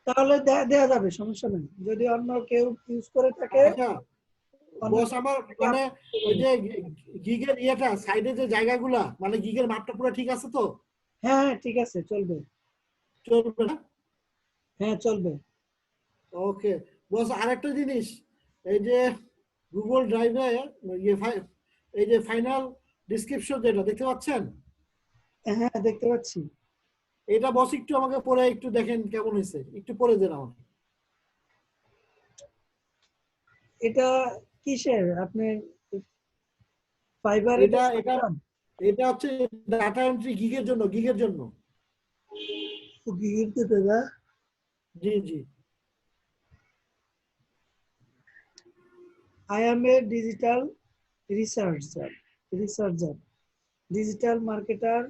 তাহলে দেয়া যাবে, সমস্যা নেই। যদি অন্য কেউ ইউজ করে থাকে আচ্ছা, বস আমার মানে ওই যে গিগের ইয়েটা সাইডে যে জায়গাগুলা মানে গিগের মাপটা পুরো ঠিক আছে তো? হ্যাঁ হ্যাঁ ঠিক আছে, চলবে। চলবে না? হ্যাঁ চলবে। ওকে বস, আরেকটা জিনিস, এই যে গুগল ড্রাইভে এই যে ফাইনাল ডিসক্রিপশন যেটা দেখতে পাচ্ছেন, হ্যাঁ দেখতে পাচ্ছি। এটা বস একটু আমাকে পড়ে একটু দেখেন কেমন হয়েছে, একটু পড়ে দেন আমাকে। এটা কিসের আপনি ফাইবার? এটা এটা এটা হচ্ছে ডাটা এন্ট্রি গিগের জন্য, গিগের জন্য। গিগের দাদা? জি জি। I am a digital researcher, digital marketer,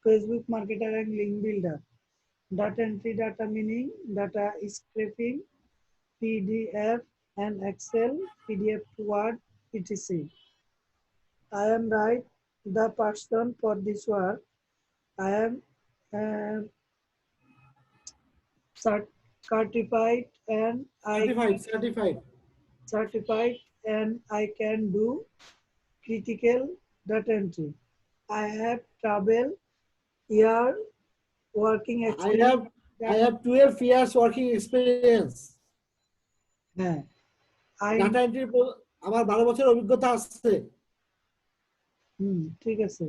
Facebook marketer and link builder, data entry, data meaning, data scraping, PDF and Excel, PDF to Word, etc. I am right the person for this work. I am uh, certified and certified and I can do critical data entry. I have travel year working experience. I have 12 years working experience. হ্যাঁ, data entry আমার 12 বছর অভিজ্ঞতা আছে। ঠিক আছে।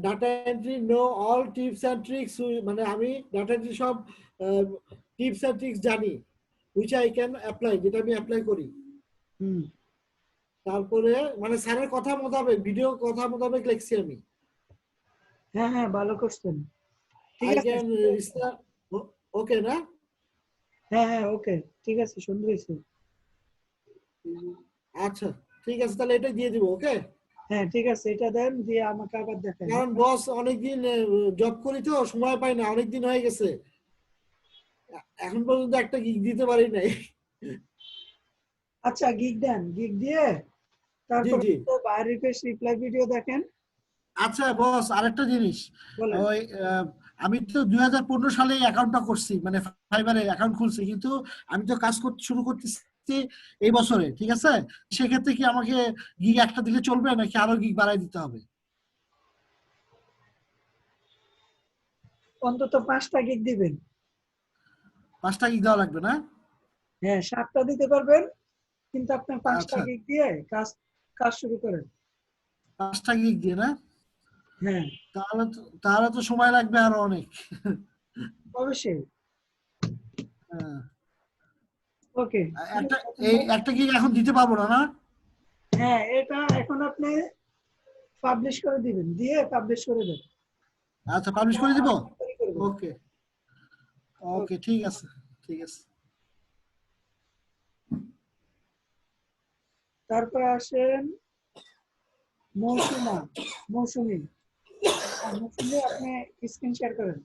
Data entry know all tips and tricks, মানে আমি data entry সব টিপস এন্ড ট্রিক্স জানি, which I can apply, যেটা আমি অ্যাপ্লাই করি। তারপরে মানে স্যারের কথা মোতাবেক, ভিডিও কথা মোতাবেক লিখছি আমি। হ্যাঁ হ্যাঁ ভালো করছেন, ঠিক আছে। ওকে না? হ্যাঁ হ্যাঁ ওকে, ঠিক আছে, সুন্দর হয়েছে। আচ্ছা ঠিক আছে, তাহলে এটা দিয়ে দিব। ওকে হ্যাঁ ঠিক আছে, এটা দেন, দিয়ে আমাকে আবার দেখান। কারণ বস অনেকদিন জব করি তো, সময় পাই না, অনেকদিন হয়ে গেছে, এখন পর্যন্ত একটা গিগ দিতে পারি নাই। আচ্ছা গিগ দেন, গিগ দিয়ে তারপর তো বাইরের পেজ রিপ্লাই ভিডিও দেখেন। আচ্ছা বস, আরেকটা জিনিস, ওই আমি তো 2015 সালে অ্যাকাউন্টটা করছি, মানে ফাইবারে অ্যাকাউন্ট খুলছি, কিন্তু আমি তো কাজ করতে শুরু করতেছি এই বছরে, ঠিক আছে? সেক্ষেত্রে কি আমাকে গিগ একটা দিলে চলবে নাকি আরো গিগ বাড়াই দিতে হবে? অন্তত 5টা গিগ দিবেন। 5টা গিগ দেওয়া লাগবে না? হ্যাঁ 7টা দিতে পারবেন, কিন্তু আপনার 5টা গিগ দিয়ে কাজ শুরু করেন। 5টা গিগ দিয়ে না? হ্যাঁ তাহলে তো সময় লাগবে আরো অনেক। অবশ্যই। ওকে, একটা গিগ এখন দিতে পারবো না? হ্যাঁ এটা এখন আপনি পাবলিশ করে দিবেন, দিয়ে পাবলিশ করে দেন। আচ্ছা পাবলিশ করে দিব। ওকে ওকে ঠিক আছে, ঠিক আছে। তারপর আসেন মৌসুমী, আপনি স্ক্রিন শেয়ার করেন।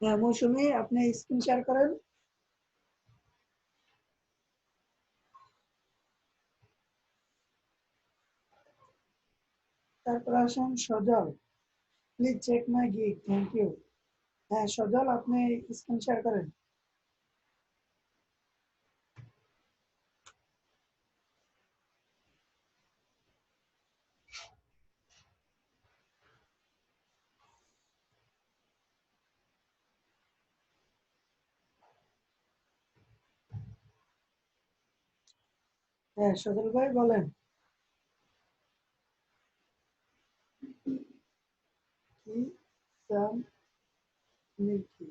হ্যাঁ মৌসুমী, আপনি স্ক্রিন শেয়ার করেন। তারপর আসেন Sajal, please check my gig, thank you. হ্যাঁ সজল, আপনি স্ক্রিন শেয়ার করেন। হ্যাঁ সজল ভাই বলেন। কি চান নাকি?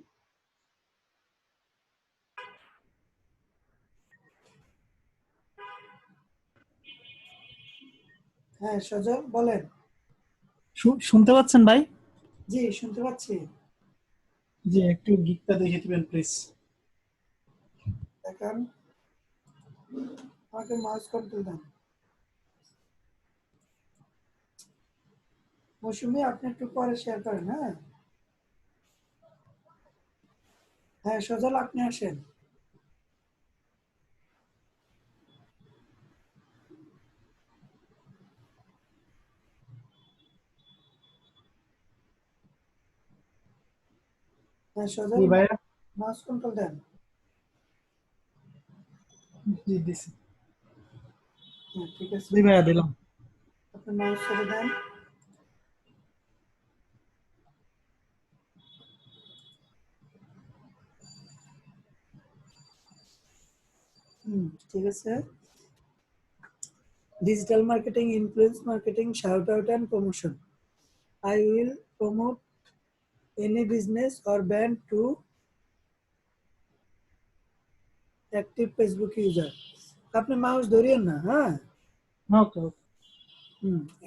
হ্যাঁ সজল বলেন। শুনতে পাচ্ছেন ভাই? জি শুনতে পাচ্ছি। জি একটু গিকটা দেখে দিবেন প্লিজ। দেখেন, আমাকে মাউস কন্ট্রোল দেন। মৌসুমী আপনি একটু পরে শেয়ার করেন। হ্যাঁ হ্যাঁ সজল আপনি আসেন। হ্যাঁ জি সজল ভাইয়া, মাউস কন্ট্রোল দেন। জি দিছি। হ্যাঁ ঠিক আছে, জি ভাইয়া দিলাম। আপনি মাউস ছেড়ে দেন। ঠিক আছে। Digital marketing, influence marketing, shout out and promotion. I will promote any business or brand to active Facebook user. আপনি মাউস ধরিয়েন না, হ্যাঁ। ওকে ওকে।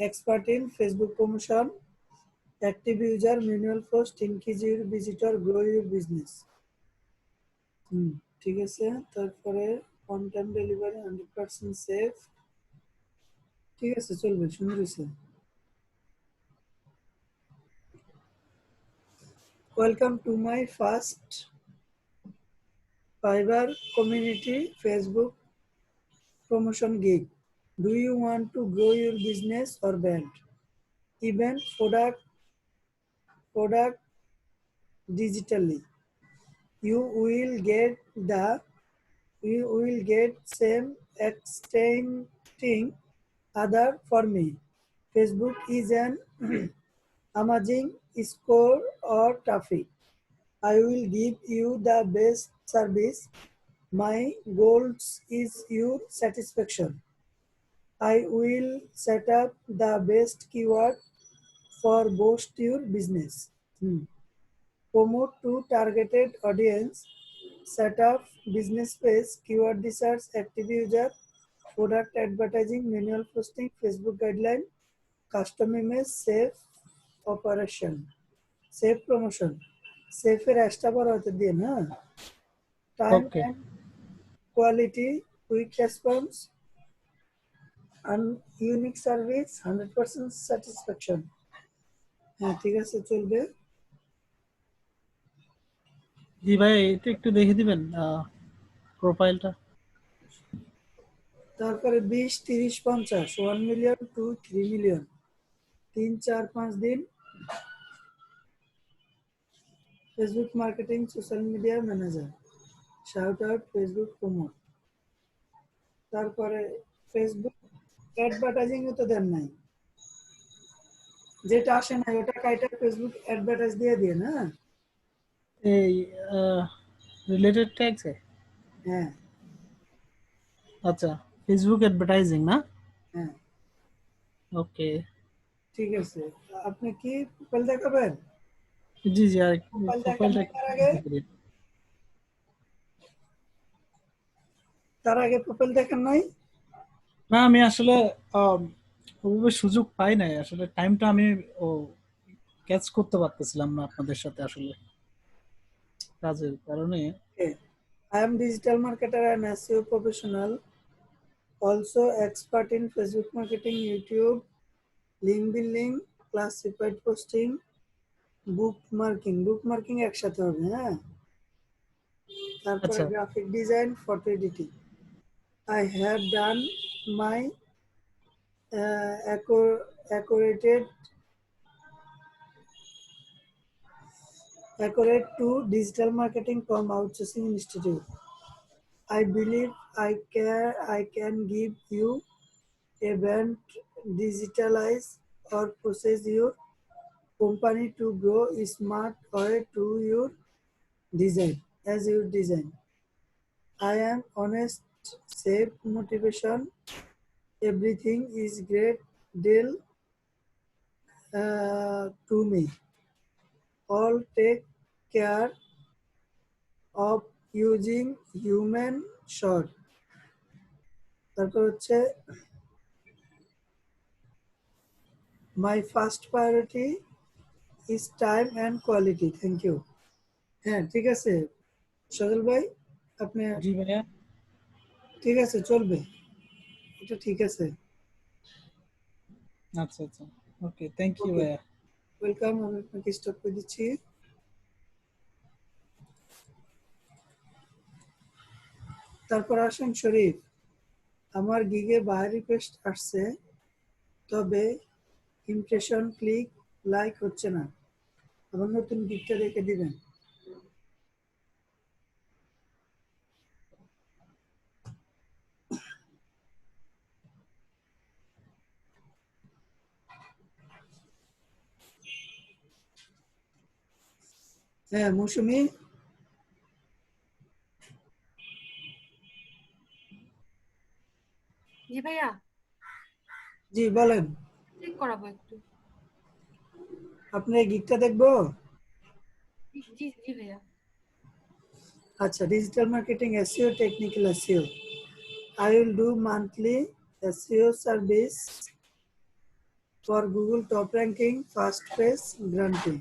Expert in Facebook promotion, active user, manual post, increase your visitor, grow your business. ঠিক আছে। তারপরে content delivery 100% safe. ঠিক আছে, চলবে, সুন্দর হয়েছে। Welcome to my first Fiverr community Facebook promotion gig. Do you want to grow your business or brand? Event, product digitally. You will get same extending other for me. Facebook is an amazing score or traffic. I will give you the best service. My goals is your satisfaction. I will set up the best keyword for boost your business. Promote to targeted audience. Set up business page, keyword research, active user, product advertising, manual posting, Facebook guideline, custom image, safe operation, safe promotion. Safe এর একটা বড় হতে দিয়ে না। Time okay and quality, quick response, and unique service, 100% satisfaction. হ্যাঁ ঠিক আছে, চলবে। জি ভাই, এটা একটু দেখে দিবেন প্রোফাইলটা। তারপরে 20, 30, 50, 1 million to 3 million, 3, 4, 5 দিন। Facebook marketing, social media manager, shout out, Facebook promote. তারপরে ফেসবুক অ্যাডভার্টাইজিং তো দেন নাই, যেটা আসে না ওটা কাইটা ফেসবুক অ্যাডভার্টাইজ দিয়ে দিয়ে না। এই রিলেটেড ট্যাগসে। হ্যাঁ আচ্ছা, ফেসবুক অ্যাডভার্টাইজিং না? হ্যাঁ ওকে ঠিক আছে। আপনি কি প্রোফাইল দেখাবেন? জি জি, আর প্রোফাইল প্রোফাইলটা দেখার আগে প্রোফাইল দেখার নাই। না, আমি আসলে ওভাবে সুযোগ পাই নাই, আসলে টাইমটা আমি ও ক্যাচ করতে পারতেছিলাম না আপনাদের সাথে, আসলে কাজের কারণে। Okay. I am digital marketer and SEO professional, also expert in Facebook marketing, YouTube, link building, classified posting, bookmarking একসাথে হবে, হ্যাঁ। তারপরে আচ্ছা graphic design, photo editing. I have done my accurate to digital marketing from Outsourcing Institute. I believe I can give you a brand, digitalize or process your company to grow a smart way to your design as your design. I am honest, safe, motivation. Everything is great deal to me. All take care of using human short. তারপর হচ্ছে my first priority is time and quality. Thank you. হ্যাঁ ঠিক আছে সজল ভাই, আপনি জি ভাইয়া। ঠিক আছে, চলবে, এটা ঠিক আছে। আচ্ছা আচ্ছা, ওকে, থ্যাংক ইউ ওকে, ভাইয়া। ওয়েলকাম। আমি আপনাকে স্টপ করে দিচ্ছি। তারপর আসেন শরীফ। আমার গিগে বাহারি পেস্ট আসছে, তবে ইমপ্রেশন, ক্লিক, লাইক হচ্ছে না। আমার নতুন গিগটা দেখে দিবেন। হ্যাঁ মৌসুমী, জি ভাইয়া, জি বলেন। চেক করাবো একটু। আপনি গিকটা দেখবো? জি জি জি ভাইয়া। আচ্ছা, digital marketing SEO, technical SEO. I will do monthly SEO service for Google top ranking, first page, granting.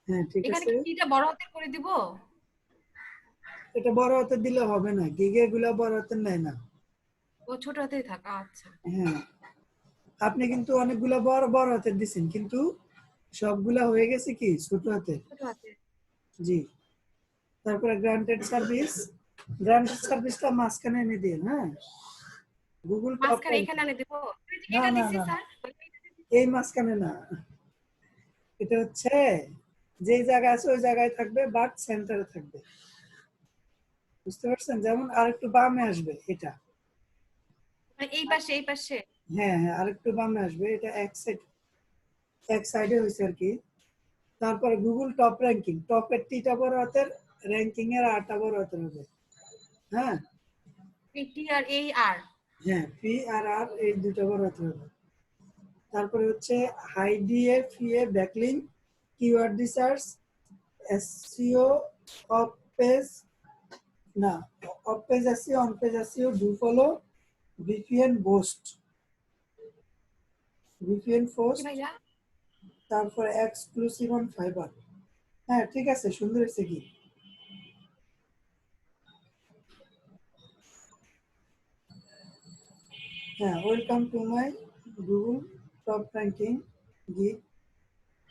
হ্যাঁ ঠিক এখানে আছে। কি কিটা বড় হাতের করে দিব? এটা বড় হাতে দিলে হবে না, গিগে গুলা বড় হাতে নেয় না। ও ছোট হাতেই থাক, আচ্ছা। হ্যাঁ, আপনি কিন্তু অনেকগুলা বড় বড় হাতের দিছেন, কিন্তু সবগুলা হয়ে গেছে কি ছোট হাতে। ছোট হাতে। জি। তারপরে গ্রান্টেড সার্ভিস, গ্রান্টেড সার্ভিসটা মাঝখানে এনে দিন। হ্যাঁ, গুগল টপ মাঝখানে এখানে আনে দিব? না এটা না দিছি না, স্যার। এই মাঝখানে না, এটা হচ্ছে যে জায়গায় আছে ওই জায়গায় থাকবে, বাট সেন্টারে থাকবে। বুঝতে পারছেন? যেমন আরেকটু বামে আসবে এটা। মানে এই পাশে এই পাশে। হ্যাঁ হ্যাঁ, আরেকটু বামে আসবে, এটা এক সাইডে হয়েছে আর কি। তারপরে গুগল টপ র্যাঙ্কিং, টপের টিটা বড় হাতের, র্যাঙ্কিং এর আরটা বড় হাতের হবে। হ্যাঁ টি আর এই আর। হ্যাঁ, পি আর আর এই দুটো বড় হাতের হবে। তারপরে হচ্ছে high DA PA backlink, keyword research, SEO, off page না, off page SEO, on page SEO, do follow, VPN boost, VPN post, তারপরে এক্সক্লুসিভ অন ফাইবার। হ্যাঁ ঠিক আছে, সুন্দর হয়েছে কি। হ্যাঁ, welcome to my Google top ranking gig,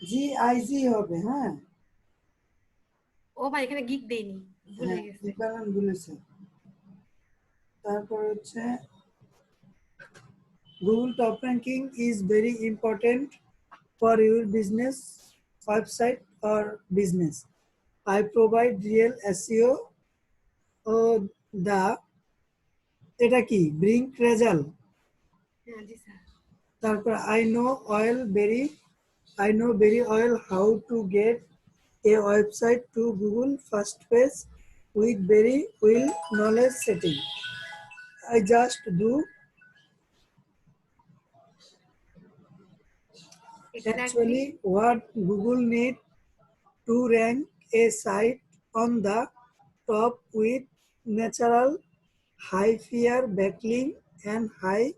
G I G হবে। হ্যাঁ ও ভাই এখানে গিগ দেইনি, ভুলে হ্যাঁ, গেছে। দীপানন্দ বলেছে। তারপর হচ্ছে Google top ranking is very important for your business website or business. I provide real SEO. The এটা কি bring result. হ্যাঁ জি স্যার। তারপর I know very well how to get a website to Google first page with very well knowledge setting. I just do actually what Google need to rank a site on the top with natural high fear backlink and high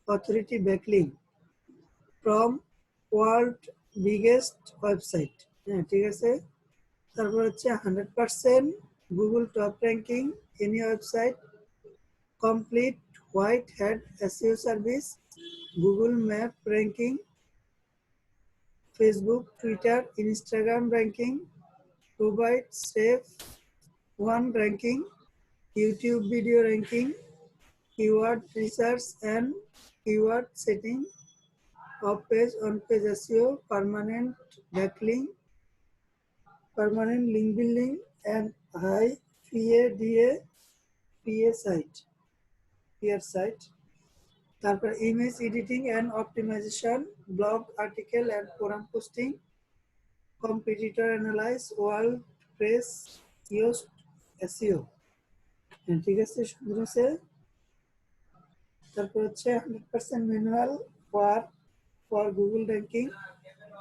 authority backlink from world biggest website. হ্যাঁ ঠিক আছে। তারপর হচ্ছে 100% Google top ranking any website, complete white hat SEO service, Google map ranking, Facebook, Twitter, Instagram ranking, provide safe one ranking, YouTube video ranking, keyword research and keyword setting, off page, on page SEO, permanent backlink, permanent link building, and high PADA PA site, peer site. তারপর image editing and optimization, blog article and forum posting, competitor analyze, world press, Yoast SEO. ঠিক আছে, সুন্দর আছে। তারপর হচ্ছে 100% manual for Google ranking,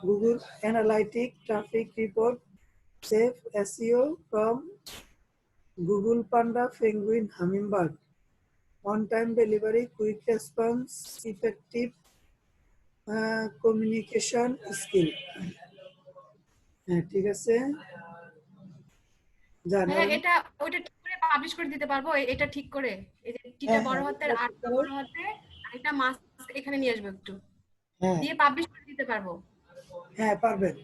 Google analytic, traffic report, safe SEO from Google panda, penguin, hummingbird, on time delivery, quick response, effective communication skill. হ্যাঁ ঠিক আছে, হ্যাঁ এটা ওইটা ঠিক করে পাবলিশ করে দিতে পারবো, এটা ঠিক করে এই যে টিটা বড় হাতের আর বড় হাতে আর এটা মাস এখানে নিয়ে আসবো একটু, দিয়ে পাবলিশ করে দিতে পারবো। হ্যাঁ পারবেন।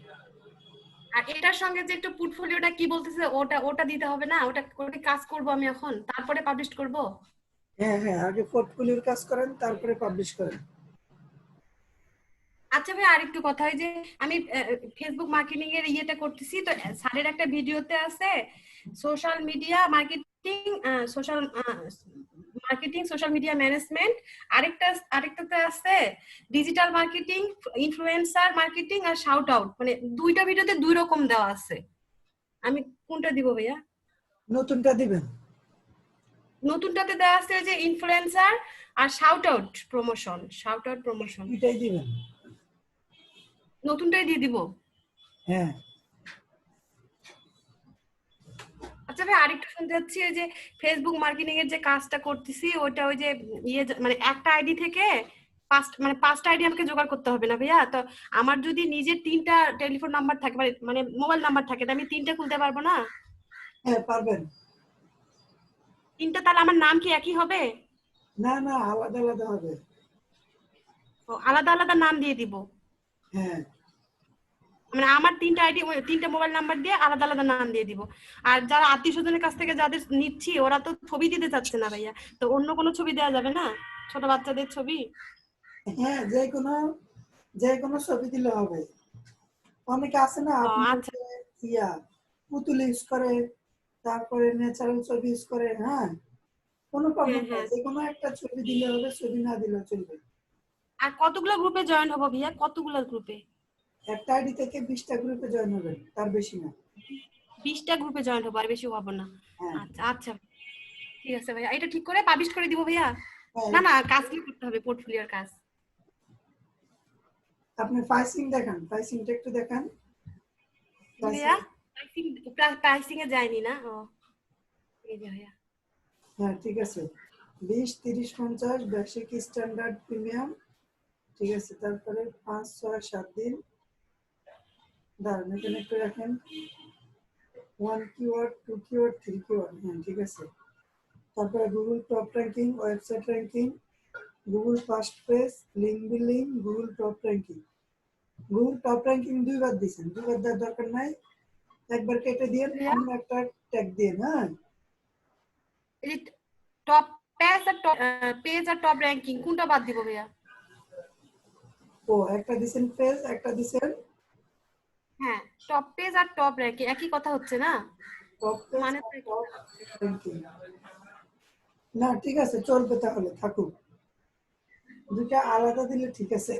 আর এটার সঙ্গে যে একটু পোর্টফোলিওটা কি বলতেছে ওটা দিতে হবে না? ওটা করে কাজ করব আমি এখন, তারপরে পাবলিশ করব। হ্যাঁ হ্যাঁ, আগে পোর্টফোলিওর কাজ করেন, তারপরে পাবলিশ করেন। আচ্ছা ভাই, আরেকটু কথা, হয় যে আমি ফেসবুক মার্কেটিং এর ইয়েটা করতেছি, তো স্যারের একটা ভিডিওতে আছে social media marketing, social media management, আরেকটাতে আছে ডিজিটাল মার্কেটিং, ইনফ্লুয়েন্সার মার্কেটিং আর শাউট আউট, মানে দুইটা ভিডিওতে দুই রকম দেওয়া আছে। আমি কোনটা দিব ভাইয়া? নতুনটা দিবেন। নতুনটাতে দেওয়া আছে যে ইনফ্লুয়েন্সার আর shout out promotion, shout out promotion. এটাই দিবেন। নতুনটাই দিয়ে দিব। হ্যাঁ। আচ্ছা ভাই, আরেকটু শুনতে চাচ্ছি, ওই যে ফেসবুক মার্কেটিং এর যে কাজটা করতেছি, ওইটা ওই যে ইয়ে মানে একটা আইডি থেকে পাঁচটা আইডি আমাকে জোগাড় করতে হবে না ভাইয়া? তো আমার যদি নিজের 3টা টেলিফোন নাম্বার থাকে, মানে মোবাইল নাম্বার থাকে, তো আমি 3টা খুলতে পারবো না? হ্যাঁ পারবেন। 3টা, তাহলে আমার নাম কি একই হবে? না না, আলাদা আলাদা হবে। ও, আলাদা আলাদা নাম দিয়ে দিব? হ্যাঁ। মানে আমার 3টা আইডি, 3টা মোবাইল নাম্বার দিয়ে আলাদা আলাদা নাম দিয়ে দিব। আর যারা আত্মীয় স্বজনের কাছ থেকে যাদের নিচ্ছি, ওরা তো ছবি দিতে চাচ্ছে না ভাইয়া, তো অন্য কোনো ছবি দেওয়া যাবে না? ছোট বাচ্চাদের ছবি? হ্যাঁ, যে কোনো ছবি দিলে হবে। অনেকে আছে না আচ্ছা, ইয়া পুতুল ইউজ করে, তারপরে ন্যাচারাল ছবি ইউজ করে। হ্যাঁ, কোনো প্রবলেম নেই, যে কোনো একটা ছবি দিলে হবে, ছবি না দিলেও চলবে। আর কতগুলো গ্রুপে জয়েন হবো ভাইয়া? কতগুলো গ্রুপে? একটা আইডি থেকে 20টা গ্রুপে জয়েন হবেন, তার বেশি না। 20টা গ্রুপে জয়েন হবো, আর বেশি হবো না? আচ্ছা আচ্ছা, ঠিক আছে ভাইয়া, এটা ঠিক করে পাবলিশ করে দিব ভাইয়া? না না, কাজ কি করতে হবে? পোর্টফোলিওর কাজ। আপনি প্রাইসিং দেখান, প্রাইসিংটা একটু দেখান। ভাইয়া প্রাইসিং এ যায়নি না? ও, এই যে ভাইয়া। হ্যাঁ ঠিক আছে, 20, 30, 50 বেসিক, স্ট্যান্ডার্ড, প্রিমিয়াম। ঠিক আছে, তারপরে 5, 6, 7 দিন দাঁড়ান, এখানে একটু রাখেন। 1 কিওয়ার্ড, 2 কিওয়ার্ড, 3 কিওয়ার্ড। হ্যাঁ ঠিক আছে। তারপরে Google top ranking, website ranking, Google first page, link building, Google top ranking. Google top ranking 2বার দিয়েছেন, 2বার দেওয়ার দরকার নাই, একবার কেটে দিয়ে অন্য একটা ট্যাগ দিয়ে। হ্যাঁ, এই টপ পেজ আর টপ র্যাঙ্কিং কোনটা বাদ দিব ভাইয়া? ও একটা দিবেন পেজ, একটা দিবেন। হ্যাঁ, টপ পেজ আর টপ র্যাঙ্কিং একই কথা হচ্ছে না? টপ পেজ মানে আর টপ র্যাঙ্কিং না, ঠিক আছে, চলবে, তাহলে থাকুক। দুটা আলাদা দিলে ঠিক আছে।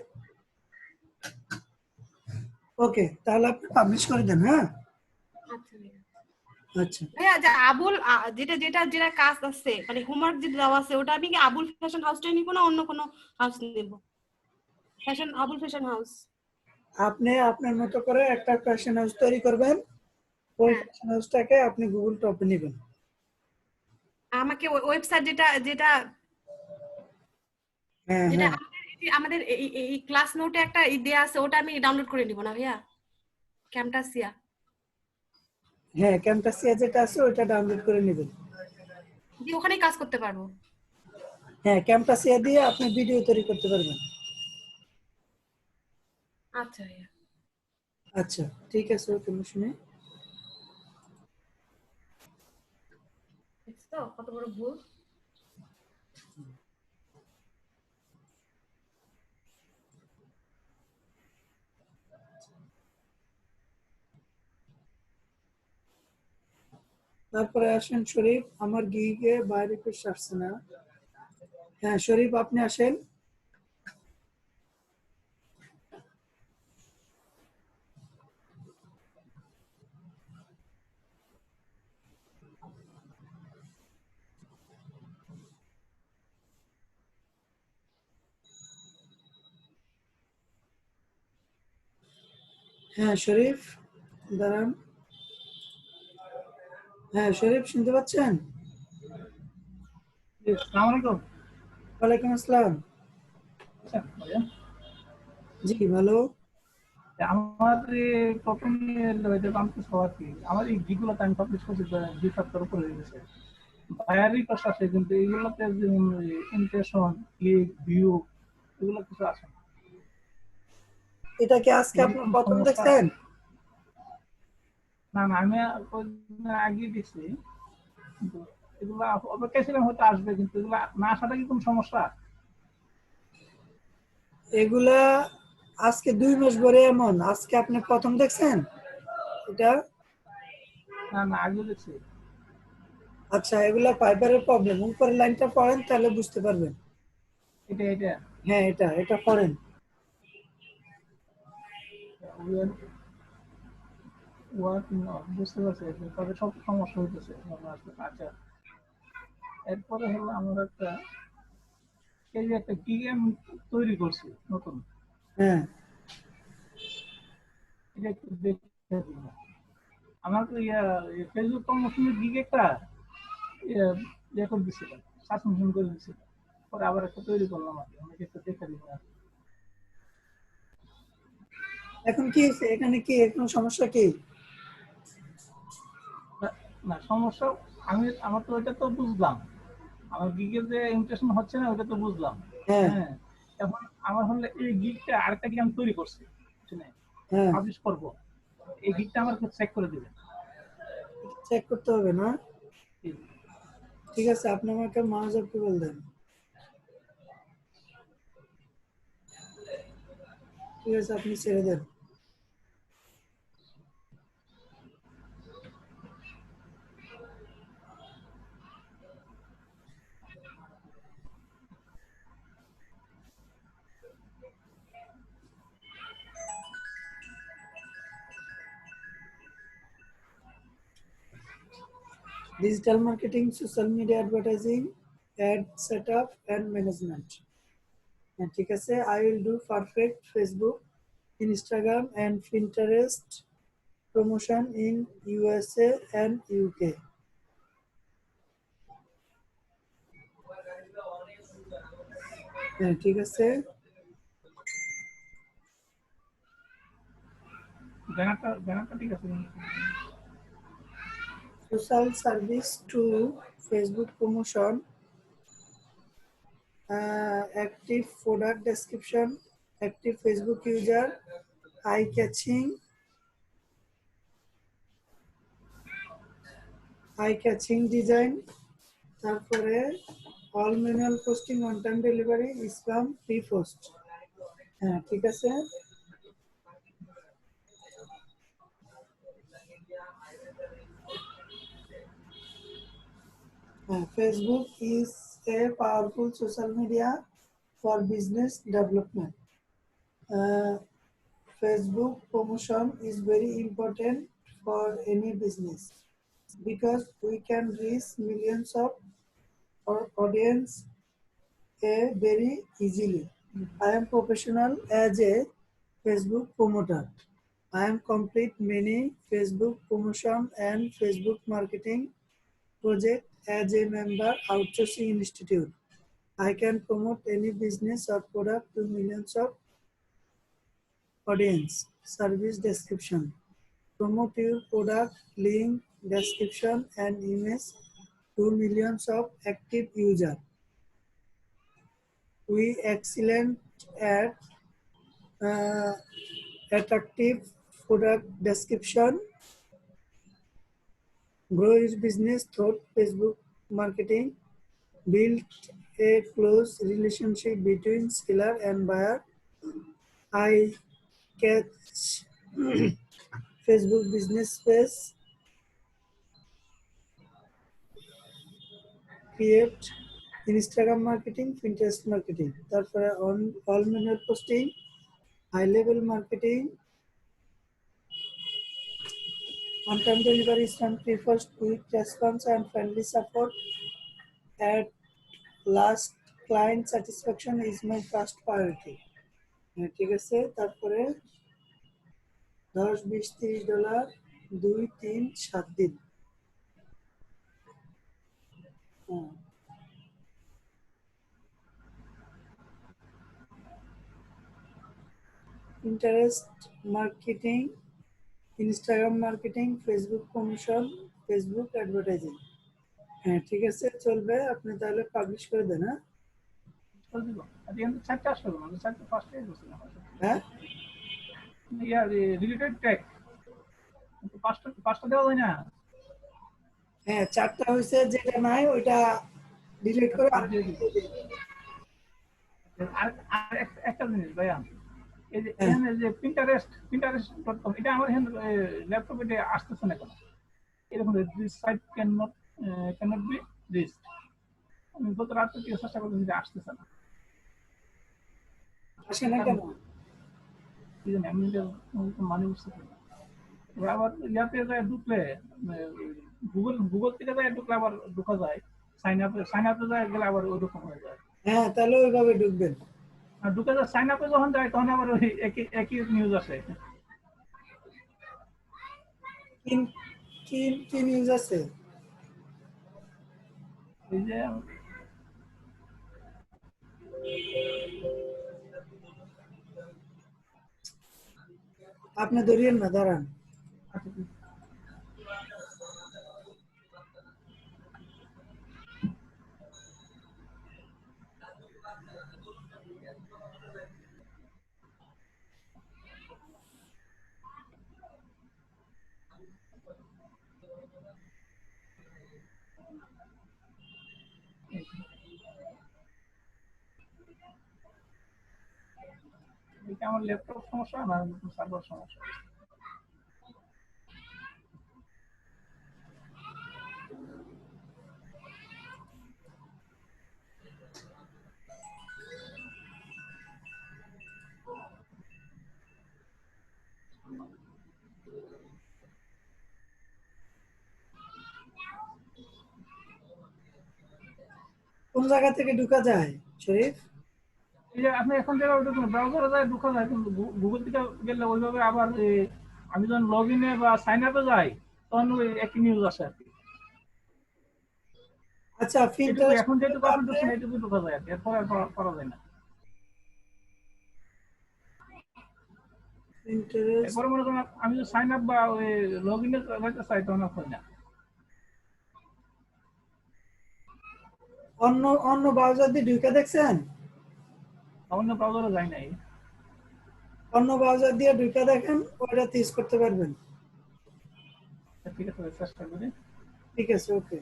ওকে, তাহলে আপনি পাবলিশ করে দেন। হ্যাঁ আচ্ছা ভাইয়া। আচ্ছা, ভাইয়া, যে আবুল যেটা যেটা যেটা কাজ আছে, মানে হোমওয়ার্ক যেটা দেওয়া আছে, ওটা আমি কি আবুল ফ্যাশন হাউসটাই নিব না অন্য কোনো হাউস নিব? Abul fashion house. আপনি আপনার মতো করে একটা ফ্যাশন হাউস তৈরি করবেন, ওই ফ্যাশন হাউসটাকে আপনি গুগল টপে নেবেন। আমাকে ওয়েবসাইট যেটা যেটা হ্যাঁ যেটা হ্যাঁ আমাদের এই ক্লাস নোটে একটা দেয়া আছে, ওটা আমি ডাউনলোড করে নিব না ভাইয়া? ক্যামটাসিয়া। হ্যাঁ, ক্যাম্পাসিয়া যেটা আছে ওইটা ডাউনলোড করে নেবেন। যে ওখানেই কাজ করতে পারবো? হ্যাঁ, ক্যাম্পাসিয়া দিয়ে আপনি ভিডিও তৈরি করতে পারবেন। আচ্ছা ভাইয়া। আচ্ছা ঠিক আছে, তুমি শুনে দেখছো কত বড় ভুল? তারপরে আসেন শরীফ, আমার গিগে বাইরে রিকোয়েস্ট আসছে না। হ্যাঁ শরীফ, আপনি আসেন। হ্যাঁ শরীফ, দাঁড়ান। হ্যাঁ শরীফ, শুনতে পাচ্ছেন? আসসালামু আলাইকুম। ওয়ালাইকুম আসসালাম। জি ভালো। আমার প্রথমে আমার এই গিগুলো আমি পাবলিশ করছি 2 সপ্তাহ উপরে হয়ে গেছে। বায়ার রিকোয়েস্ট আছে, কিন্তু এইগুলোতে যেমন ইমপ্রেশন, ক্লিক, ভিউ এগুলো কিছু আছে না। এটা কি আজকে আপনি প্রথম দেখছেন? না না, আমি আগে দেখছি, কিন্তু এগুলা অপেক্ষা ছিলাম হয়তো আসবে, কিন্তু এগুলা না আসাটা কি কোনো সমস্যা? এগুলা আজকে 2 মাস ধরে এমন, আজকে আপনি প্রথম দেখছেন এটা? না না, আগে দেখছি। আচ্ছা, এগুলা ফাইবারের প্রবলেম। উপরের লাইনটা পড়েন, তাহলে বুঝতে পারবেন। এটা হ্যাঁ, এটা পড়েন। ওয়ার্কিং বুঝতে পারছি, তবে সব সমস্যা হইতেছে আসলে। আচ্ছা, এরপরে হলো আমার একটা, এই যে একটা গেম তৈরি করছি নতুন, হ্যাঁ এটা একটু দেখে দিন। আমার তো ফেসবুক প্রমোশনের গিগ একটা ইয়ে করে দিছিল, সাসপেনশন করে দিছিল, পরে আবার একটা তৈরি করলাম আর কি, আমাকে একটু দেখে দিন আর কি। এখন কি হয়েছে? এখানে কি এখন সমস্যা কি? না সমস্যা, আমার তো ওইটা তো বুঝলাম, আমার গিগের যে ইমপ্রেশন হচ্ছে না ওটা তো বুঝলাম। হ্যাঁ হ্যাঁ, এখন আমার হলে এই গিগটা আরেকটা গিগ আমি তৈরি করছি, হ্যাঁ পাবলিশ করব, এই গিগটা আমার চেক করে দিবেন। চেক করতে হবে না? ঠিক আছে, আপনি আমাকে মাউস অ্যাপ্রুভাল দেন। ঠিক আছে, আপনি ছেড়ে দেন। Digital marketing, social media advertising, ad setup and management. ঠিক আছে, I will do perfect Facebook, Instagram and Pinterest promotion in USA and UK. ঠিক আছে, ব্যানারটা ঠিক আছে। social service to Facebook promotion, active product description, active Facebook user, eye catching design, তারপরে all manual posting, on time delivery, spam, free post. হ্যাঁ ঠিক আছে, Facebook is a powerful social media for business development. Facebook promotion is very important for any business because we can reach millions of our audience very easily. I am professional as a Facebook promoter. I am complete many Facebook promotion and Facebook marketing project as a member outsourcing institute. I can promote any business or product to millions of audience. Service description. Promote your product, link, description and image to millions of active users. We excellent at attractive product description. Grow your business through Facebook marketing. Build a close relationship between seller and buyer. I catch Facebook business page. Create Instagram marketing, Pinterest marketing. তারপরে all manual posting, high level marketing, on time delivery, spam free first, quick response and friendly support. At last, client satisfaction is my first priority. ঠিক আছে, তারপরে 10, 20, $30, 2, 3, 7 দিন। Pinterest marketing, Instagram marketing, Facebook promotion, Facebook advertising. হ্যাঁ ঠিক আছে, চলবে, আপনি তাহলে পাবলিশ করে দেন। চারটে আসলো, আমি চারটে পাঁচটাই বলছিলাম। হ্যাঁ রিলেটেড ট্যাগ পাঁচটা দেওয়া যায় না? হ্যাঁ, চারটা হয়েছে, যেটা নাই ওইটা ডিলিট করে আর একটা জিনিস ভাইয়া, এই যে এখানে যে pinterest.com, এটা আমার এখানে ল্যাপটপে আসতেছে না কেন? এরকম this site can't be reached. আমি গত রাত থেকে চেষ্টা করতেছি, যে আসতেছে না। আসে না কেন? কি জানি, আমি এটা মানে বুঝতে পারি না। আবার ইয়াতে যায় ঢুকলে গুগল থেকে যায় ঢুকলে আবার ঢোকা যায়, সাইন আপে যায় গেলে আবার ওইরকম হয়ে যায়। হ্যাঁ, তাহলে ওইভাবে ঢুকবেন। আর ঢুকে যায় সাইন আপে যখন যায় তখন আবার ওই একই নিউজ আসে। কি নিউজ আছে? এই যে আপনি ধরিয়েন না, দাঁড়ান। এটা আমার ল্যাপটপ সমস্যা না সার্ভার সমস্যা। কোন জায়গা থেকে ঢুকা যায় শরীফ? এই যে আপনি এখন যেটা ব্রাউজারে যায় ঢোকা যায়, কিন্তু গুগল থেকে গেলে ওইভাবে আবার আমি যখন লগ ইনে বা সাইন আপে যাই তখন ওই একই নিউজ আসে আর কি। আচ্ছা, এখন যেটুকু আপনি ঢুকছেন এইটুকু ঢোকা যায় আর কি, এরপর আর করা যায় না। এরপরে মনে করেন আমি যদি সাইন আপ বা ওই লগ ইনে যাইতে চাই তখন আর হয় না। অন্য ব্রাউজার দিয়ে ঢুকে দেখছেন? অন্য ব্রাউজারে যাই নাই। অন্য ব্রাউজার দিয়ে ঢুকে দেখেন, ওটা ইউজ করতে পারবেন। ঠিক আছে, চেষ্টা করি। ঠিক আছে, ওকে।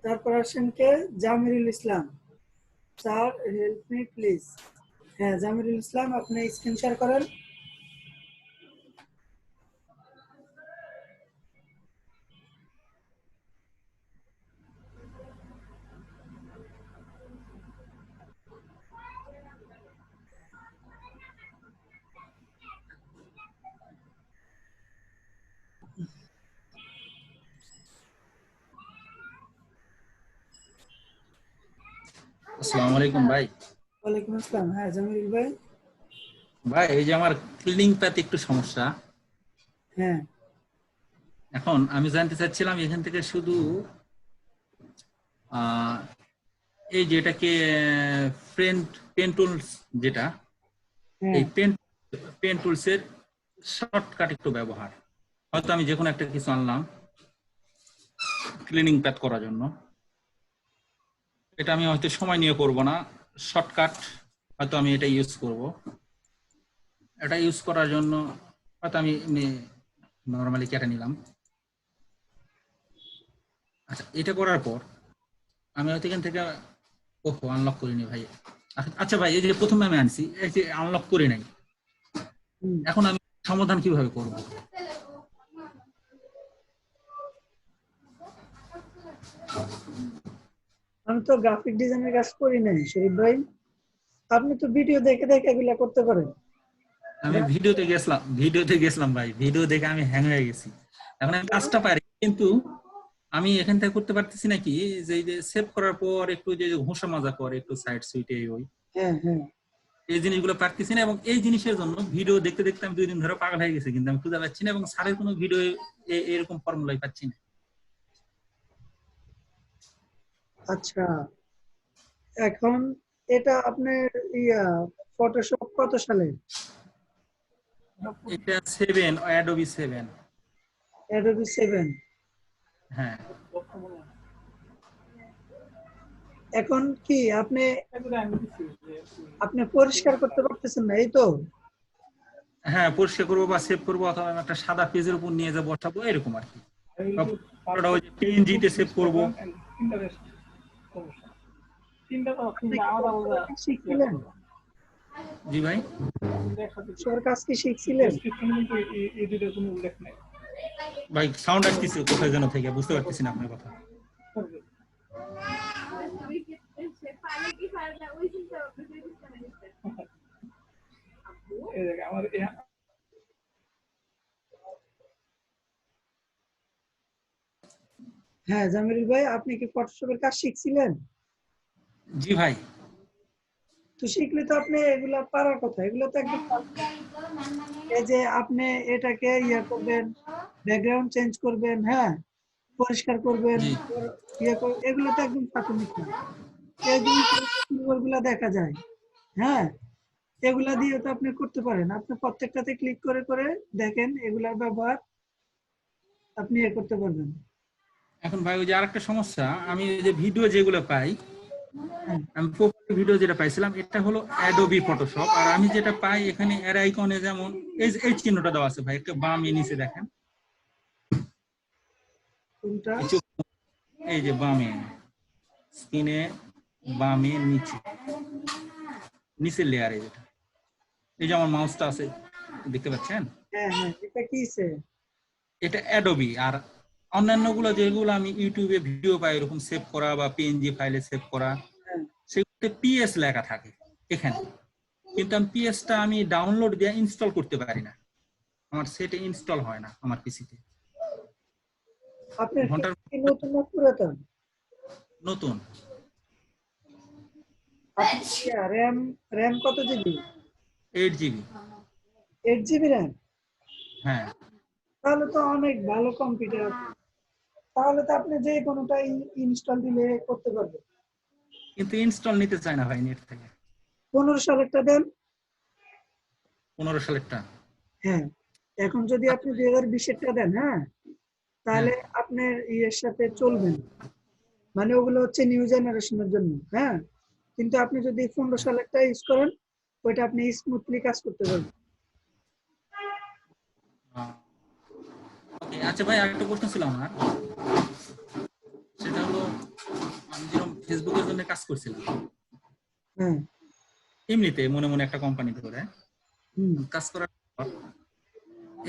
তারপর আসেন কে? Jamirul Islam. Sir help me please. হ্যাঁ, জামিরুল ইসলাম, আপনি স্ক্রিন শেয়ার করেন। আসসালামু আলাইকুম ভাই। ওয়ালাইকুম আসসালাম। হ্যাঁ জামিরুল ভাই। ভাই এই যে আমার ক্লিনিং প্যাথ একটু সমস্যা। হ্যাঁ, এখন আমি জানতে চাচ্ছিলাম এখান থেকে শুধু এই যেটাকে পেন টুলস যেটা, এই পেন টুলস এর শর্টকাট একটু ব্যবহার। হয়তো আমি যে কোনো একটা কিছু আনলাম ক্লিনিং প্যাথ করার জন্য, এটা আমি হয়তো সময় নিয়ে করব না, শর্টকাট হয়তো আমি এটা ইউজ করব। এটা ইউজ করার জন্য হয়তো আমি নরমালি কেটে নিলাম। আচ্ছা, এটা করার পর আমি হয়তো এখান থেকে ওহো আনলক করিনি ভাই। আচ্ছা ভাই, এই যে প্রথমে আমি আনছি, এই যে আনলক করি নাই, এখন আমি সমাধান কিভাবে করব? আমি তো গ্রাফিক ডিজাইনের কাজ করি নাই শরীফ ভাই। আপনি তো ভিডিও দেখে দেখে এগুলা করতে পারেন। আমি ভিডিওতে গেছিলাম ভাই, ভিডিও দেখে আমি হ্যাং হয়ে গেছি। এখন আমি কাজটা পারি, কিন্তু আমি এখান থেকে করতে পারতেছি নাকি যে এই যে সেভ করার পর একটু যে ঘোষা মাজা করে একটু সাইড সুইটে ওই এই জিনিসগুলো পারতেছি না। এবং এই জিনিসের জন্য ভিডিও দেখতে দেখতে আমি 2 দিন ধরে পাগল হয়ে গেছি, কিন্তু আমি খুঁজে পাচ্ছি না এবং স্যারের কোনো ভিডিও এরকম ফর্মুলাই পাচ্ছি না। আচ্ছা, এখন এটা আপনার ফটোশপ কত সালে? এটা 7, অ্যাডোবি 7। অ্যাডোবি 7। হ্যাঁ। এখন কি আপনি পরিষ্কার করতে পারতেছেন না, এই তো? হ্যাঁ, পরিষ্কার করবো বা সেভ করবো, অথবা আমি একটা সাদা পেজের উপর নিয়ে যা বসাবো, এরকম আর কি। ওটা ওই পিএনজি তে সেভ করব। জি ভাই, কাজ কি শিখছিলেন? ভাই সাউন্ড আসতেছে কোথায় যেন থেকে, বুঝতে পারতেছি না আপনার কথা। আমার হ্যাঁ জামিরুল ভাই, আপনি কি ফটোশপের কাজ শিখছিলেন? জি ভাই। তো শিখলে তো আপনি এগুলা পারার কথা, এগুলো তো একদম এই যে আপনি এটাকে ইয়ে করবেন, ব্যাকগ্রাউন্ড চেঞ্জ করবেন, হ্যাঁ পরিষ্কার করবেন, ইয়ে করবেন, এগুলো তো একদম প্রাথমিক কাজ। এগুলা দেখা যায়, হ্যাঁ এগুলা দিয়ে তো আপনি করতে পারেন। আপনি প্রত্যেকটাতে ক্লিক করে করে দেখেন এগুলার ব্যবহার আপনি ইয়ে করতে পারবেন। এখন ভাই ওই যে আরেকটা সমস্যা, আমি ওই যে ভিডিও যেগুলো পাই, আমি প্রোফাইল ভিডিও যেটা পাইছিলাম এটা হলো অ্যাডোবি ফটোশপ, আর আমি যেটা পাই এখানে এর আইকনে যেমন এই চিহ্নটা দেওয়া আছে ভাই, একটু বামে নিচে দেখেন, কোনটা? এই যে বামে স্ক্রিনে বামে নিচে নিচের লেয়ারে যেটা, এই যে আমার মাউসটা আছে দেখতে পাচ্ছেন? হ্যাঁ হ্যাঁ, এটা কিছে? এটা অ্যাডোবি। আর অন্যান্য গুলো যেগুলো আমি ইউটিউবে ভিডিও পাই এরকম সেভ করা বা পিএনজি ফাইলে সেভ করা, সেগুলোতে পিএস লেখা থাকে এখানে, কিন্তু আমি পিএসটা আমি ডাউনলোড দিয়ে ইনস্টল করতে পারি না, আমার সেটে ইনস্টল হয় না আমার পিসিতে। আপনার কি নতুন না পুরাতন? নতুন। আপনার র‍্যাম কত জিবি? 8 জিবি। 8 GB RAM? হ্যাঁ। তাহলে তো অনেক ভালো কম্পিউটার, তাহলে তো আপনি যে কোনোটা ইনস্টল দিলে করতে পারবেন। কিন্তু ইনস্টল নিতে চায় না ভাই নেট থেকে। 15 সালেরটা দেন। 15 সালেরটা? হ্যাঁ, এখন যদি আপনি 2020-এরটা দেন, হ্যাঁ তাহলে আপনার ইয়ের সাথে চলবেন, মানে ওগুলো হচ্ছে নিউ জেনারেশনের জন্য, হ্যাঁ কিন্তু আপনি যদি 15 সালেরটা ইউজ করেন ওইটা আপনি স্মুথলি কাজ করতে পারবেন। আচ্ছা ভাই, আরেকটা প্রশ্ন ছিল আমার, সেটা হলো আমি যেরকম ফেসবুকের জন্য কাজ করছিলাম, এমনিতে মনে মনে একটা কোম্পানি ধরে কাজ করার পর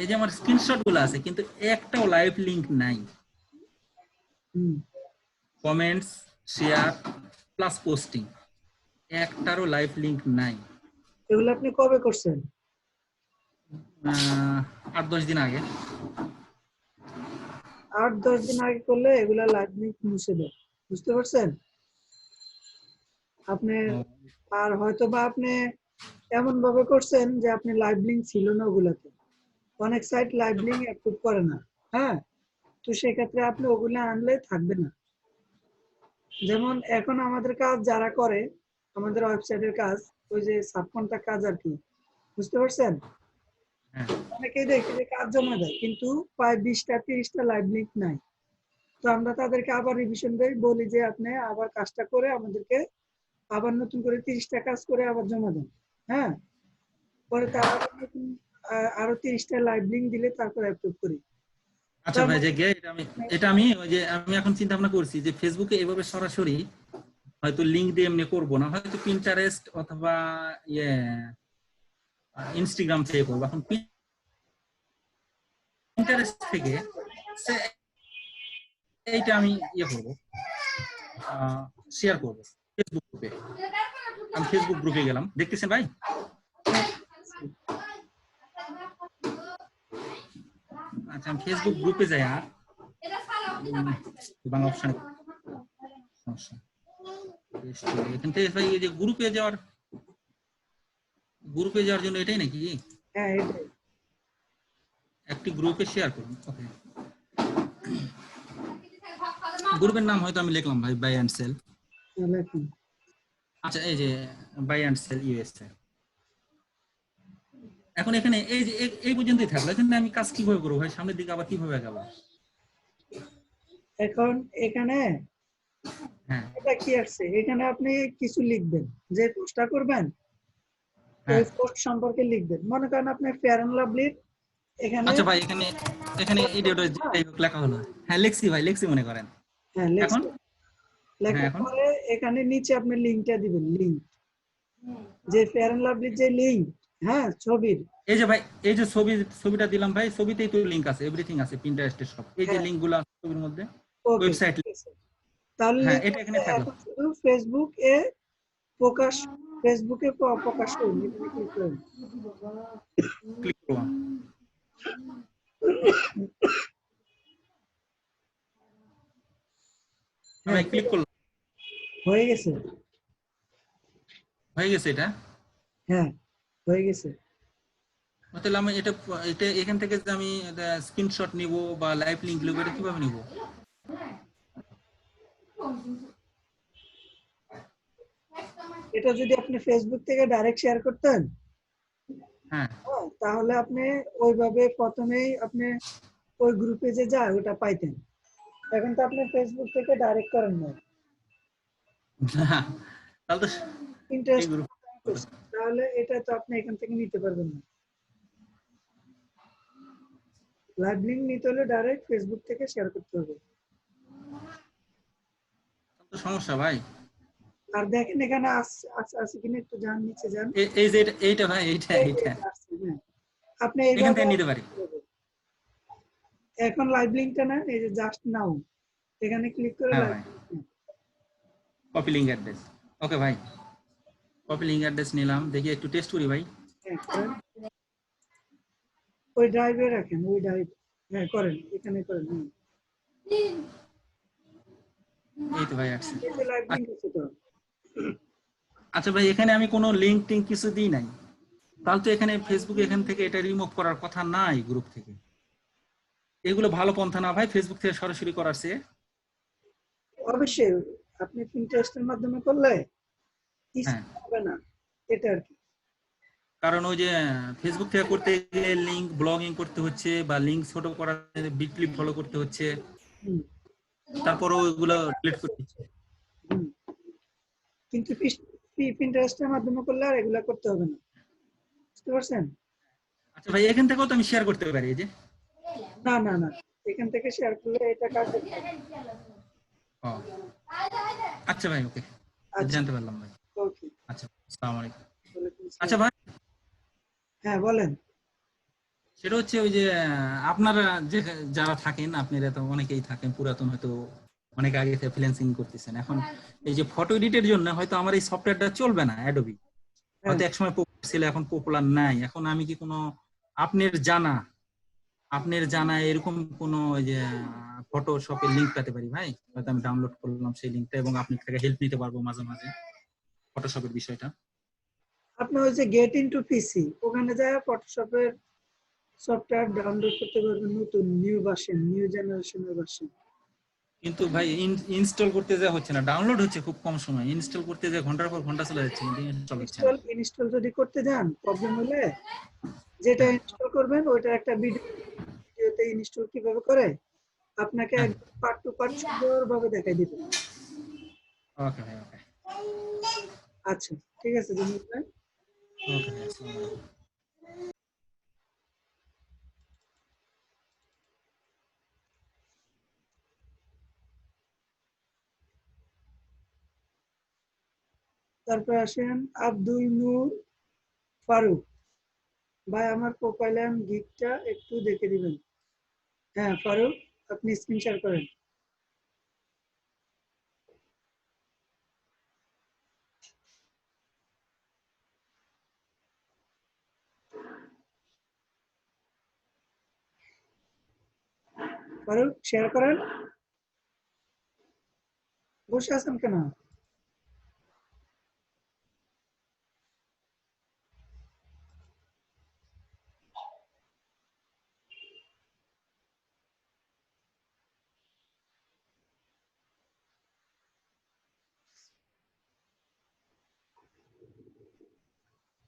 এই যে আমার স্ক্রিনশট গুলো আছে কিন্তু একটাও লাইভ লিংক নাই, কমেন্টস শেয়ার প্লাস পোস্টিং, একটারও লাইভ লিংক নাই। এগুলো আপনি কবে করছেন? 8-10 দিন আগে। 8-10 দিন আগে করলে এগুলা লাইভ লিংক মুছে দেয়, বুঝতে পারছেন? আপনি আর হয়তো বা আপনি এমন ভাবে করছেন যে আপনি লাইভ লিংক ছিল না ওগুলাতে, অনেক সাইট লাইভ লিংক অ্যাপ্রুভ করে না, হ্যাঁ তো সেক্ষেত্রে আপনি ওগুলা আনলে থাকবে না। যেমন এখন আমাদের কাজ যারা করে, আমাদের ওয়েবসাইটের কাজ, ওই যে সাবকন্ট্রাক্ট কাজ আর কি, বুঝতে পারছেন? অনেকেই দেখে যে কাজ জমা দেয় কিন্তু প্রায় 20টা-30টা লাইভ লিংক নাই, তো আমরা তাদেরকে আবার রিভিশন দেই, বলি যে আপনি আবার কাজটা করে আমাদেরকে আবার নতুন করে 30টা কাজ করে আবার জমা দেন, হ্যাঁ পরে তারা আরো 30টা লাইভ লিংক দিলে তারপর অ্যাপ্রুভ করি। আচ্ছা ভাই, যে এটা আমি ওই যে আমি এখন চিন্তা ভাবনা করছি যে ফেসবুকে এভাবে সরাসরি হয়তো লিংক দিয়ে এমনি করবো না, হয়তো পিন্টারেস্ট অথবা ইনস্টাগ্রাম থেকে করবো। এখন পিন্টারেস্ট থেকে এইটা আমি করবো, শেয়ার করবো ফেসবুক গ্রুপে। আমি ফেসবুক গ্রুপে গেলাম, দেখতেছেন ভাই? আচ্ছা, আমি ফেসবুক গ্রুপে যাই, আর বাংলা অপশন এখান থেকে ভাই এই যে গ্রুপে যাওয়ার জন্য এটাই নাকি? হ্যাঁ এটাই। একটি গ্রুপে শেয়ার করুন। ওকে, গ্রুপের নাম হয়তো আমি লিখলাম ভাই বাই এন্ড সেল। আচ্ছা, এই যে বাই এন্ড সেল ইউএসএ। এখন এখানে এই যে এই পর্যন্তই থাকলো, এখানে আমি কাজ কিভাবে করবো ভাই? সামনের দিকে আবার কিভাবে আগাবো? এখন এখানে এটা কি আসছে, এখানে আপনি কিছু লিখবেন, যে পোস্টটা করবেন ওই পোস্ট সম্পর্কে লিখবেন। মনে করেন আপনি ফেয়ার এন্ড লাভলি এখানে। আচ্ছা ভাই, এখানে এডিটর লেখা হলো। হ্যাঁ লিখছি ভাই, লিখছি মনে করেন। হ্যাঁ এখন লেখার পরে এখানে নিচে আপনি লিংকটা দিবেন, লিংক যে ফেয়ার এন্ড লাভলি যে লিংক, হ্যাঁ ছবির এই যে ভাই, এই যে ছবিটা দিলাম ভাই, ছবিতেই তো লিংক আছে, এভরিথিং আছে, পিন্টারেস্টের সব। এই যে হ্যাঁ লিংকগুলো আছে ছবির মধ্যে, ওকে ওয়েবসাইট। তাহলে হ্যাঁ, link এটা এখানে আছে, থাকলো। এখন শুধু ফেসবুকে প্রকাশ, ফেসবুকে প্রকাশ করুন, এখানে ক্লিক করুন। ক্লিক করলাম। আমি ক্লিক করলাম, হয়ে গেছে। হয়ে গেছে এটা। হ্যাঁ হয়ে গেছে। তাহলে আমি এটা এটা এখান থেকে যে আমি স্ক্রিনশট নিব বা লাইভ লিংক নেব, এটা কিভাবে নিব? এটা যদি আপনি ফেসবুক থেকে ডাইরেক্ট শেয়ার করতেন, হ্যাঁ তাহলে আপনি ওইভাবে প্রথমেই আপনি ওই গ্রুপে যে যায় ওটা পাইতেন। এখন তো আপনি ফেসবুক থেকে ডাইরেক্ট করেন না, তাহলে তো এই ইন্টারেস্ট, গ্রুপ। তাহলে এটা তো আপনি এখান থেকে নিতে পারবেন না। লাইভ লিংক নিতে হলে ডাইরেক্ট ফেসবুক থেকে শেয়ার করতে হবে। তো সমস্যা ভাই। আর দেখেন এখানে আছে কিনা, একটু যান নিচে যান। এই যে এইটা ভাই, এইটা আপনি এখান থেকে এইভাবে নিতে পারি। এখন লাইভ লিংকটা নেন, এই যে জাস্ট নাও এখানে ক্লিক করে হ্যাঁ লাইভ। ভাই, কপি লিংক অ্যাড্রেস। ওকে ভাই, কপি লিংক অ্যাড্রেস নিলাম, দেখি একটু টেস্ট করি ভাই। ওই ড্রাইভে রাখেন, ওই ড্রাইভ। হ্যাঁ করেন, এখানে করেন। এই তো ভাই আসছে। এই যে লাইভ লিংক আছে তো। আচ্ছা ভাই, এখানে আমি কোনো লিংক টিংক কিছু দিই নাই, তাহলে তো এখানে ফেসবুক এখান থেকে এটা রিমুভ করার কথা নাই গ্রুপ থেকে। এগুলো ভালো পন্থা না ভাই, ফেসবুক থেকে সরাসরি করার চেয়ে? অবশ্যই আপনি পিন্টারেস্টের মাধ্যমে করলে হ্যাঁ, হবে না, এটা আর কি। কারণ ওই যে ফেসবুক থেকে করতে গেলে লিংক ব্লগিং করতে হচ্ছে, বা লিংক ছোট করার বিটলি ফলো করতে হচ্ছে, তারপরও ওইগুলো ডিলিট করতে হচ্ছে। কিন্তু পিন্টারেস্টের মাধ্যমে করলে আর এগুলা করতে হবে না, বুঝতে পারছেন? আচ্ছা ভাই, এখান থেকেও তো আমি শেয়ার করতে পারি এই যে? না না না, এখান থেকে শেয়ার করলে এটা কার্যকর হবে। ও আচ্ছা ভাই, ওকে, জানতে পারলাম ভাই। ওকে, আচ্ছা, আসসালামু আলাইকুম। ওয়ালাইকুম আসসালাম। আচ্ছা ভাই, হ্যাঁ বলেন। সেটা হচ্ছে ওই যে আপনারা যে যারা থাকেন, আপনারা তো অনেকেই থাকেন পুরাতন, হয়তো অনেক আগে থেকে ফ্রিল্যান্সিং করতেছেন, এখন এই যে ফটো এডিটের জন্য হয়তো আমার এই সফটওয়্যারটা চলবে না, অ্যাডোবি হয়তো একসময় পপুলার ছিল, এখন পপুলার নাই। এখন আমি কি কোনো আপনার জানা এরকম কোনো ওই যে ফটোশপের লিংক পেতে পারি ভাই? হয়তো আমি ডাউনলোড করলাম সেই লিংকটা, এবং আপনার থেকে হেল্প নিতে পারবো মাঝে মাঝে ফটোশপের বিষয়টা। আপনি ওই যে গেট ইনটু পিসি, ওখানে যায় ফটোশপের সফটওয়্যার ডাউনলোড করতে পারবেন, নতুন নিউ ভার্সন, নিউ জেনারেশনের ভার্সন। কিন্তু ভাই ইনস্টল করতে যা হচ্ছে না, ডাউনলোড হচ্ছে খুব কম সময়, ইনস্টল করতে যা ঘন্টার পর ঘন্টা চলে যাচ্ছে, কিন্তু ইনস্টল হচ্ছে না। ইনস্টল যদি করতে যান, প্রবলেম হলে যেটা ইনস্টল করবেন ওইটার একটা ভিডিওতে ইনস্টল কিভাবে করে আপনাকে একদম পার্ট টু পার্ট সুন্দরভাবে দেখাই দিবে। ওকে ভাই, ওকে। আচ্ছা ঠিক আছে, ধন্যবাদ ভাই। ওকে ভাই, আসসালামু আলাইকুম। তারপর আসেন আব্দুল নূর ফারুক ভাই, আমার প্রোফাইলে গিকটা একটু দেখে দিবেন। হ্যাঁ ফারুক, আপনি স্ক্রিন শেয়ার করেন। ফারুক শেয়ার করেন। বসে আছেন কেন?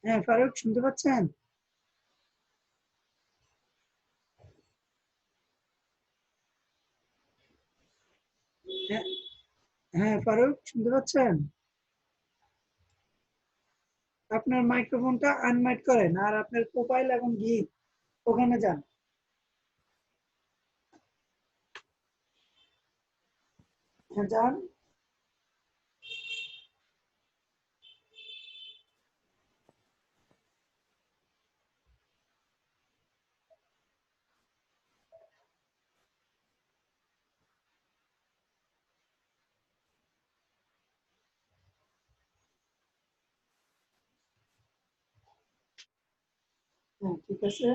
হ্যাঁ ফারুক, শুনতে পাচ্ছেন? হ্যাঁ হ্যাঁ ফারুক, শুনতে পাচ্ছেন? আপনার মাইক্রোফোনটা আনমাইক করেন, আর আপনার প্রোফাইল এবং গিক ওখানে যান। হ্যাঁ যান। হ্যাঁ ঠিক আছে।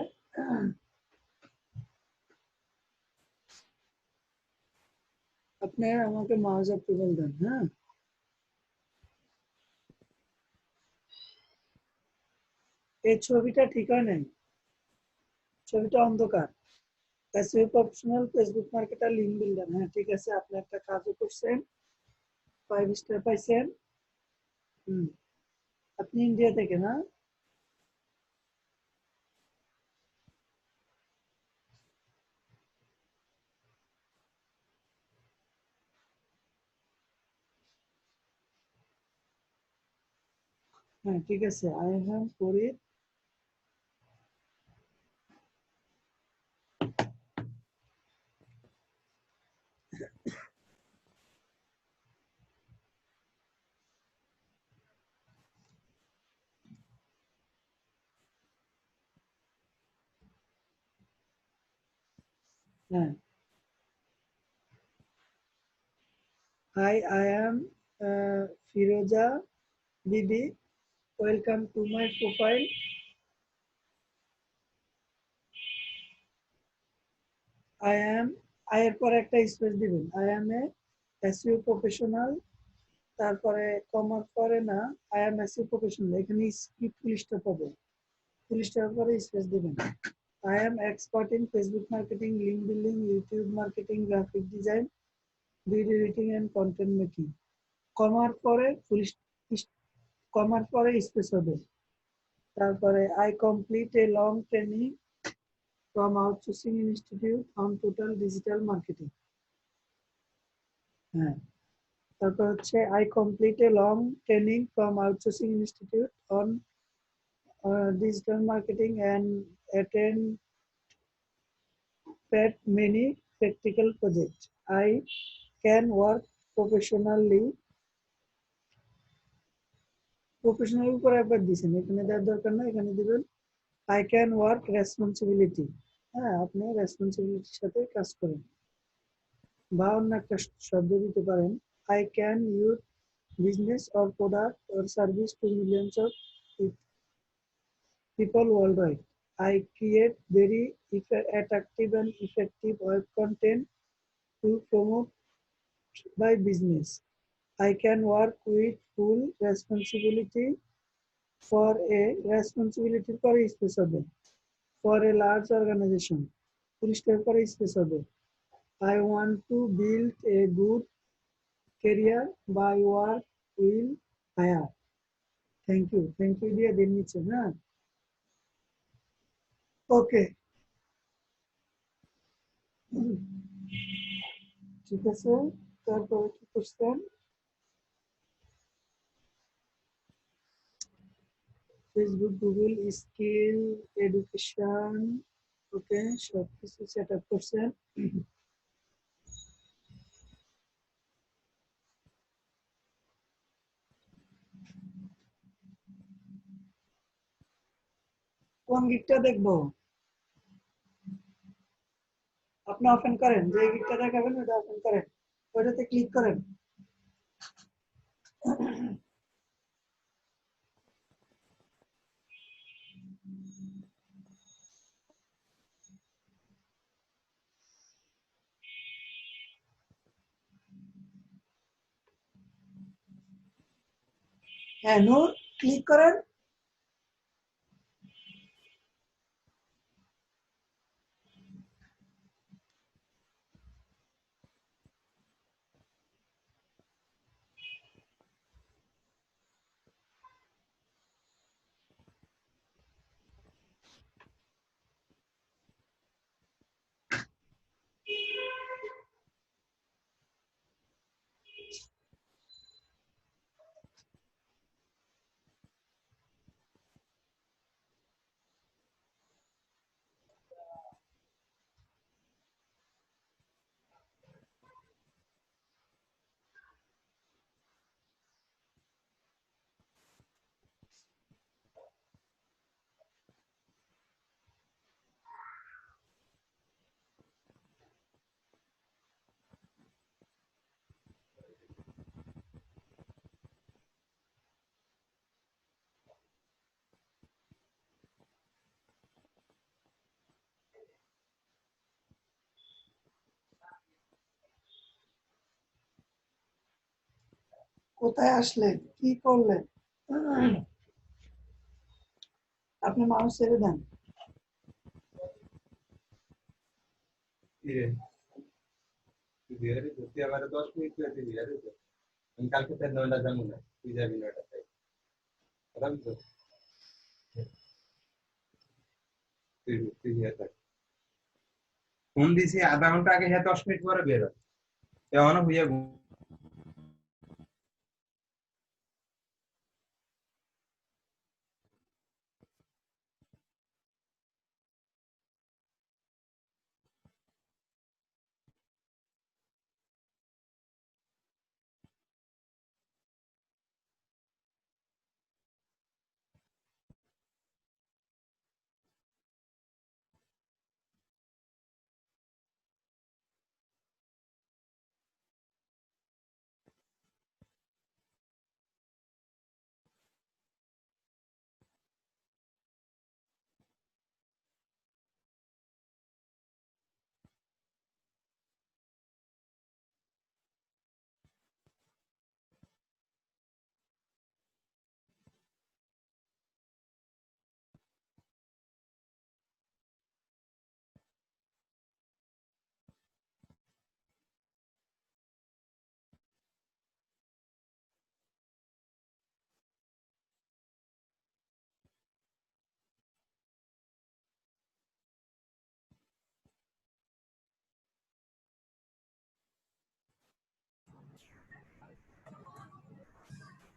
আপনি আমাকে মাউস অ্যাপ্রুভাল দেন। হ্যাঁ, এই ছবিটা ঠিক হয় নাই, ছবিটা অন্ধকার। SEO professional Facebook marketer link builder. হ্যাঁ ঠিক আছে, আপনি একটা কাজও করছেন, 5 স্টার পাইছেন। হুম, আপনি ইন্ডিয়া থেকে না? হ্যাঁ ঠিক আছে, আই হ্যাভ ফরিদ। হ্যাঁ, high, I am Firoza Bibi, welcome to my profile. I am, I এর পরে একটা স্পেস দিবেন, I M A SEO professional, তারপরে কমার পরে না, আই এম এসইও প্রফেশনাল, এখানে স্ক্রিপ্ট পুলিশটা পাবে, পুলিশটার পরে স্পেস দিবেন। I am expert in Facebook marketing, link building, YouTube marketing, graphic design, video editing and content making. কমার পরে পুলিশ, কমার পরে স্পেস হবে। তারপরে I complete a long training from outsourcing institute on total digital marketing. হ্যাঁ, তারপর হচ্ছে I complete a long training from outsourcing institute on digital marketing and attend many practical projects. I can work professionally. Professional উপর একবার দিছেন, এখানে দেওয়ার দরকার না, এখানে দিবেন আই ক্যান ওয়ার্ক রেসপন্সিবিলিটি। হ্যাঁ, আপনি রেসপন্সিবিলিটির সাথে কাজ করেন। বা অন্য একটা শব্দ দিতে পারেন, I can use business or product or service to millions of people worldwide. I create very attractive and effective web content to promote my business. I can work with full responsibility for a responsibility for a space হবে, for a large organization, পুলিশটার পরে space হবে। I want to build a good career by work will hire. Thank you দিয়ে দিন নিচ্ছে। হ্যাঁ, ওকে, ঠিক আছে। তারপরে কি করছেন? ফেসবুক, গুগল, স্কিল, এডুকেশন, ওকে, সবকিছু সেট আপ করছেন। কোন গিকটা দেখবো? আপনি ওপেন করেন, যে গিকটা দেখাবেন ওটা ওপেন করেন, ওটাতে ক্লিক করেন। হ্যাঁ নূর, ক্লিক করেন। কোথায় আসলেন, কি করলেন? আপনি মাউস ছেড়ে দেন। তুই আমার 10 মিনিট করে দিবি আরে আমি কালকে তার 9টা যাবো না, তুই যাবি 9টায় আরাম তো তুই ইয়ে থাক ফোন দিছি আধা ঘন্টা আগে, হ্যাঁ 10 মিনিট পরে বের হয় এমনও হইয়া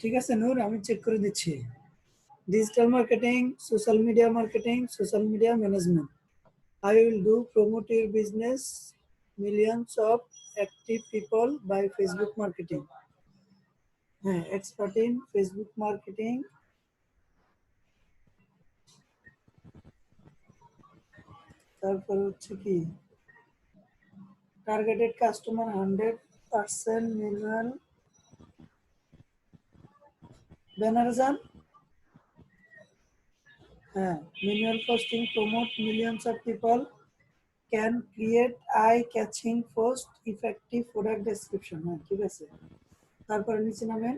ঠিক আছে নূর, আমি চেক করে দিচ্ছি। Digital marketing, social media marketing, social media management. I will do promote your business, millions of active people by Facebook marketing. হ্যাঁ, expert in Facebook marketing. তারপর হচ্ছে কি টার্গেটেড কাস্টমার 100% মিনিমাল ব্যানার যান। হ্যাঁ, manual posting promote millions of people, can create eye catching post, effective product description। হ্যাঁ ঠিক আছে, তারপরে নিচে নামেন।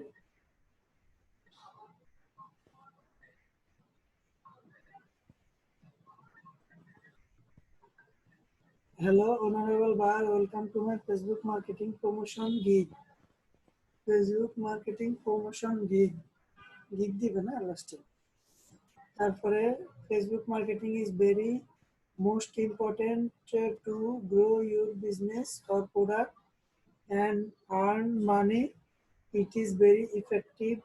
Hello, honorable bar, welcome to my Facebook marketing promotion gig. Facebook marketing promotion gig দিবে না লাস্টে। তারপরে Facebook marketing is very most important to grow your business or product and earn money. It is very effective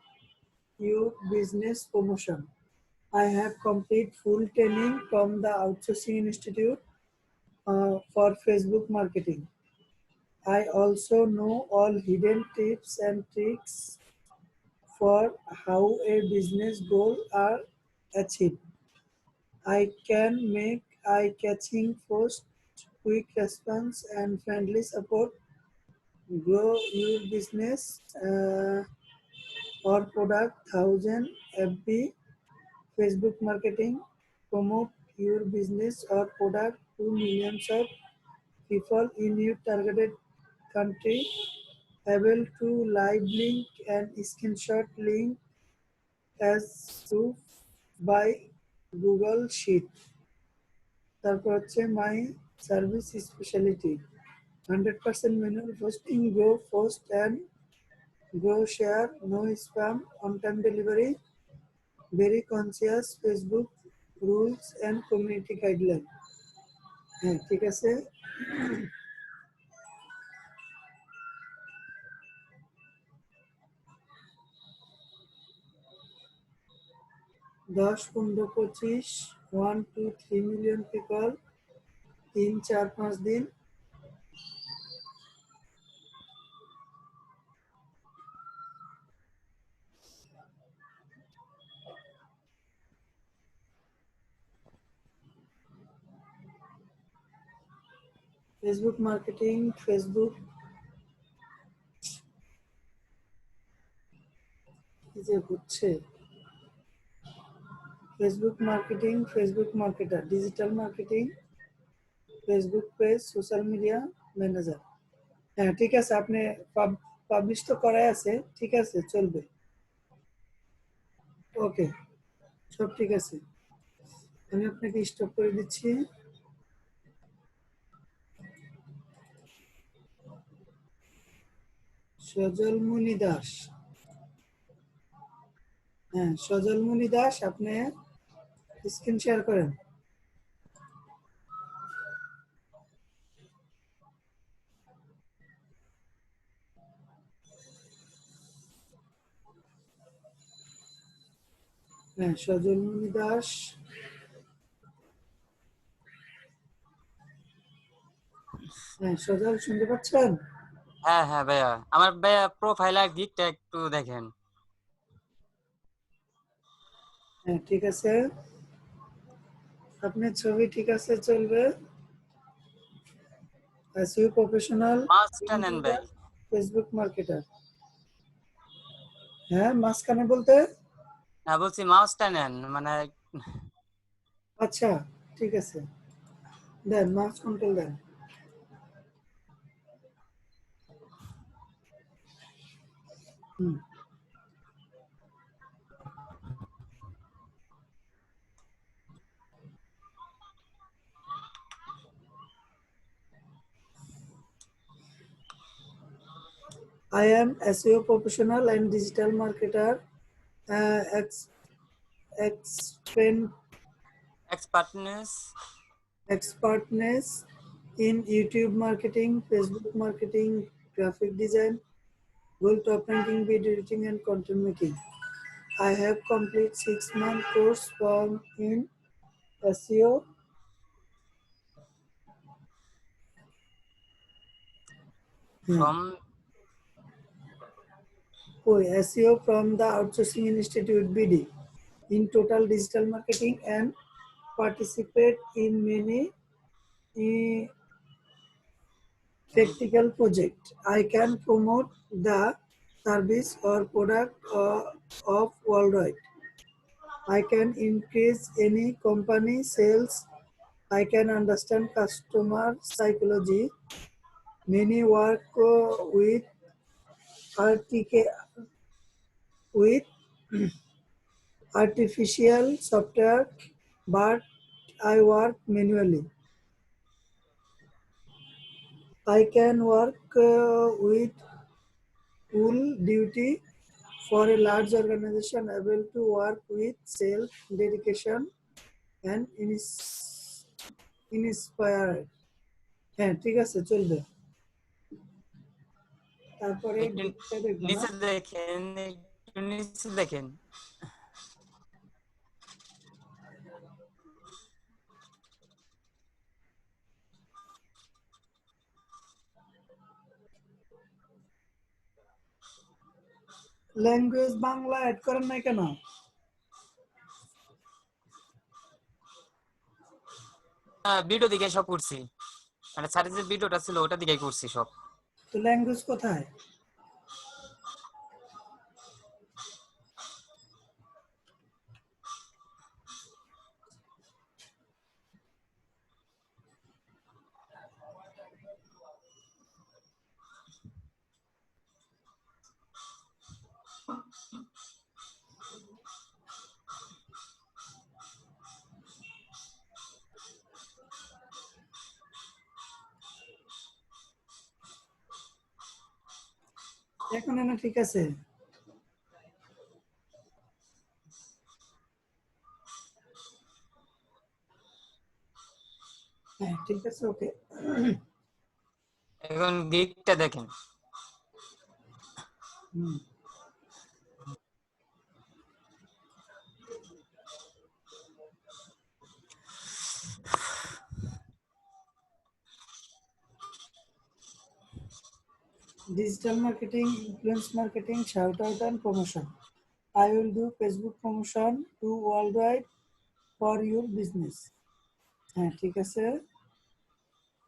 your business promotion. I have complete full training from the Outsourcing Institute for Facebook marketing. I also know all hidden tips and tricks for how a business goal are achieved. I can make eye-catching posts, quick response, and friendly support. Grow your business or product 1000 FB. Facebook marketing, promote your business or product to millions of people in your targeted country. Able to live link and screenshot link as proof by Google Sheet. তারপর হচ্ছে my service specialty, 100% manual posting, go post and go share, no spam, on time delivery, very conscious Facebook rules and community guideline। হ্যাঁ ঠিক আছে। दस 15 25 1 2 3 million people 3 4 5 দিন। Facebook marketing, Facebook কি যে হচ্ছে, Facebook marketing, Facebook marketer, digital marketing, Facebook page, social media manager. হ্যাঁ ঠিক আছে, আপনি পাবলিশ তো করাই আছে, ঠিক আছে চলবে। ওকে, সব ঠিক আছে, আমি আপনাকে স্টপ করে দিচ্ছি। সজলমণি দাস, হ্যাঁ সজলমণি দাস, আপনি স্ক্রিন শেয়ার করেন। হ্যাঁ সজলমণি দাস, হ্যাঁ সজল শুনতে পাচ্ছেন? হ্যাঁ হ্যাঁ ভাইয়া, আমার ভাইয়া প্রোফাইল আর গিকটা একটু দেখেন। হ্যাঁ ঠিক আছে, আপনার ছবি ঠিক আছে চলবে। এসইও প্রফেশনাল, মাছটা নেন ভাই। Facebook marketer. হ্যাঁ মাঝখানে বলতে? না বলছি মাউসটা নেন, মানে আচ্ছা ঠিক আছে, দেন মাউস কন্ট্রোল দেন। হুম। I am SEO professional and digital marketer, expertness in YouTube marketing, Facebook marketing, graphic design, Google top ranking, video editing, and content making. I have complete 6-month course from in SEO. from SEO from the Outsourcing Institute BD in total digital marketing and participate in many practical projects. I can promote the service or product of worldwide. I can increase any company sales. I can understand customer psychology. Many work with artificial software, but I work manually. I can work with full duty for a large organization, able to work with self dedication and inspired. হ্যাঁ ঠিক আছে চলবে। তারপরে একটু নিচে দেখেন, একটু নিচে দেখেন। ল্যাঙ্গুয়েজ বাংলা অ্যাড করেন নাই কেন? ভিডিও দিকে সব করছি, মানে স্যারের যে ভিডিওটা ছিল ওটা দিকে করছি সব। তো ল্যাঙ্গুয়েজ কোথায়? এখন না ঠিক আছে। হ্যাঁ ঠিক আছে ওকে। এখন গিকটা দেখেন। Digital marketing, influence marketing, shout out and promotion. I will do Facebook promotion to worldwide for your business. হ্যাঁ ঠিক আছে।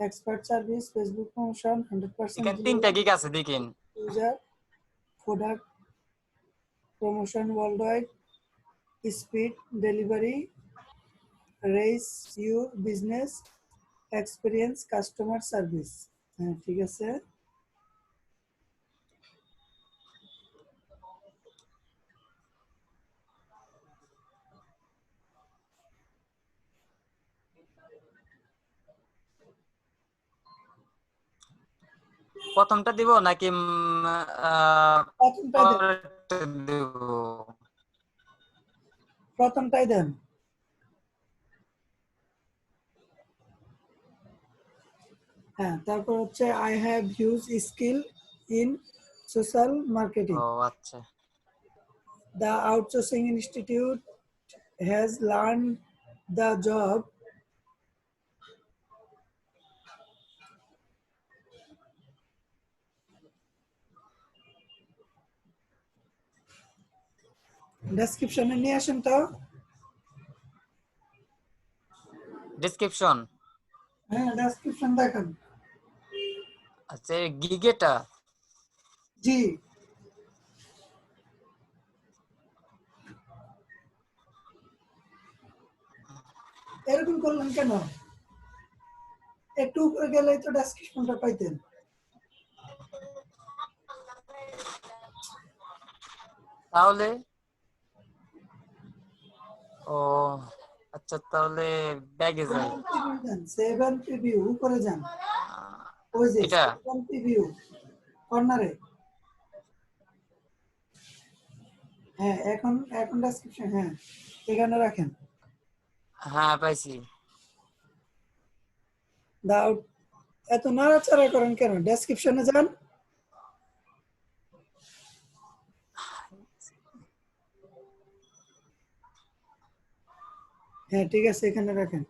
Expert service, Facebook promotion, 100% এখানে 3টা গিগ আছে দেখেন। user, product promotion worldwide, speed, delivery, raise your business, experience, customer service. হ্যাঁ ঠিক আছে। প্রথমটা দিব নাকি প্রথমটাই দেন, পরেরটা দিব? প্রথমটাই দেন। হ্যাঁ, তারপর হচ্ছে I have huge skill in social marketing. ও আচ্ছা। The outsourcing institute has learned the job ডেসক্রিপশনে নিয়ে আসেন তো। ডেসক্রিপশন? হ্যাঁ, ডেসক্রিপশন দেখেন। আচ্ছা, গিগেটা? জি। এরকম করলেন কেন? একটু উপরে গেলেই তো ডেসক্রিপশনটা পাইতেন। তাহলে ও আচ্ছা, তাহলে ব্যাগে যাই। 7 প্রিভিউ উপরে যান। ওই যে এটা 7 প্রিভিউ কর্নারে। হ্যাঁ, এখন এখন ডেসক্রিপশন, হ্যাঁ এখানে রাখেন। হ্যাঁ পাইছি। দাও, এত নাড়াচাড়া করেন কেন? ডেসক্রিপশনে যান। হ্যাঁ ঠিক আছে, এখানে রাখেন।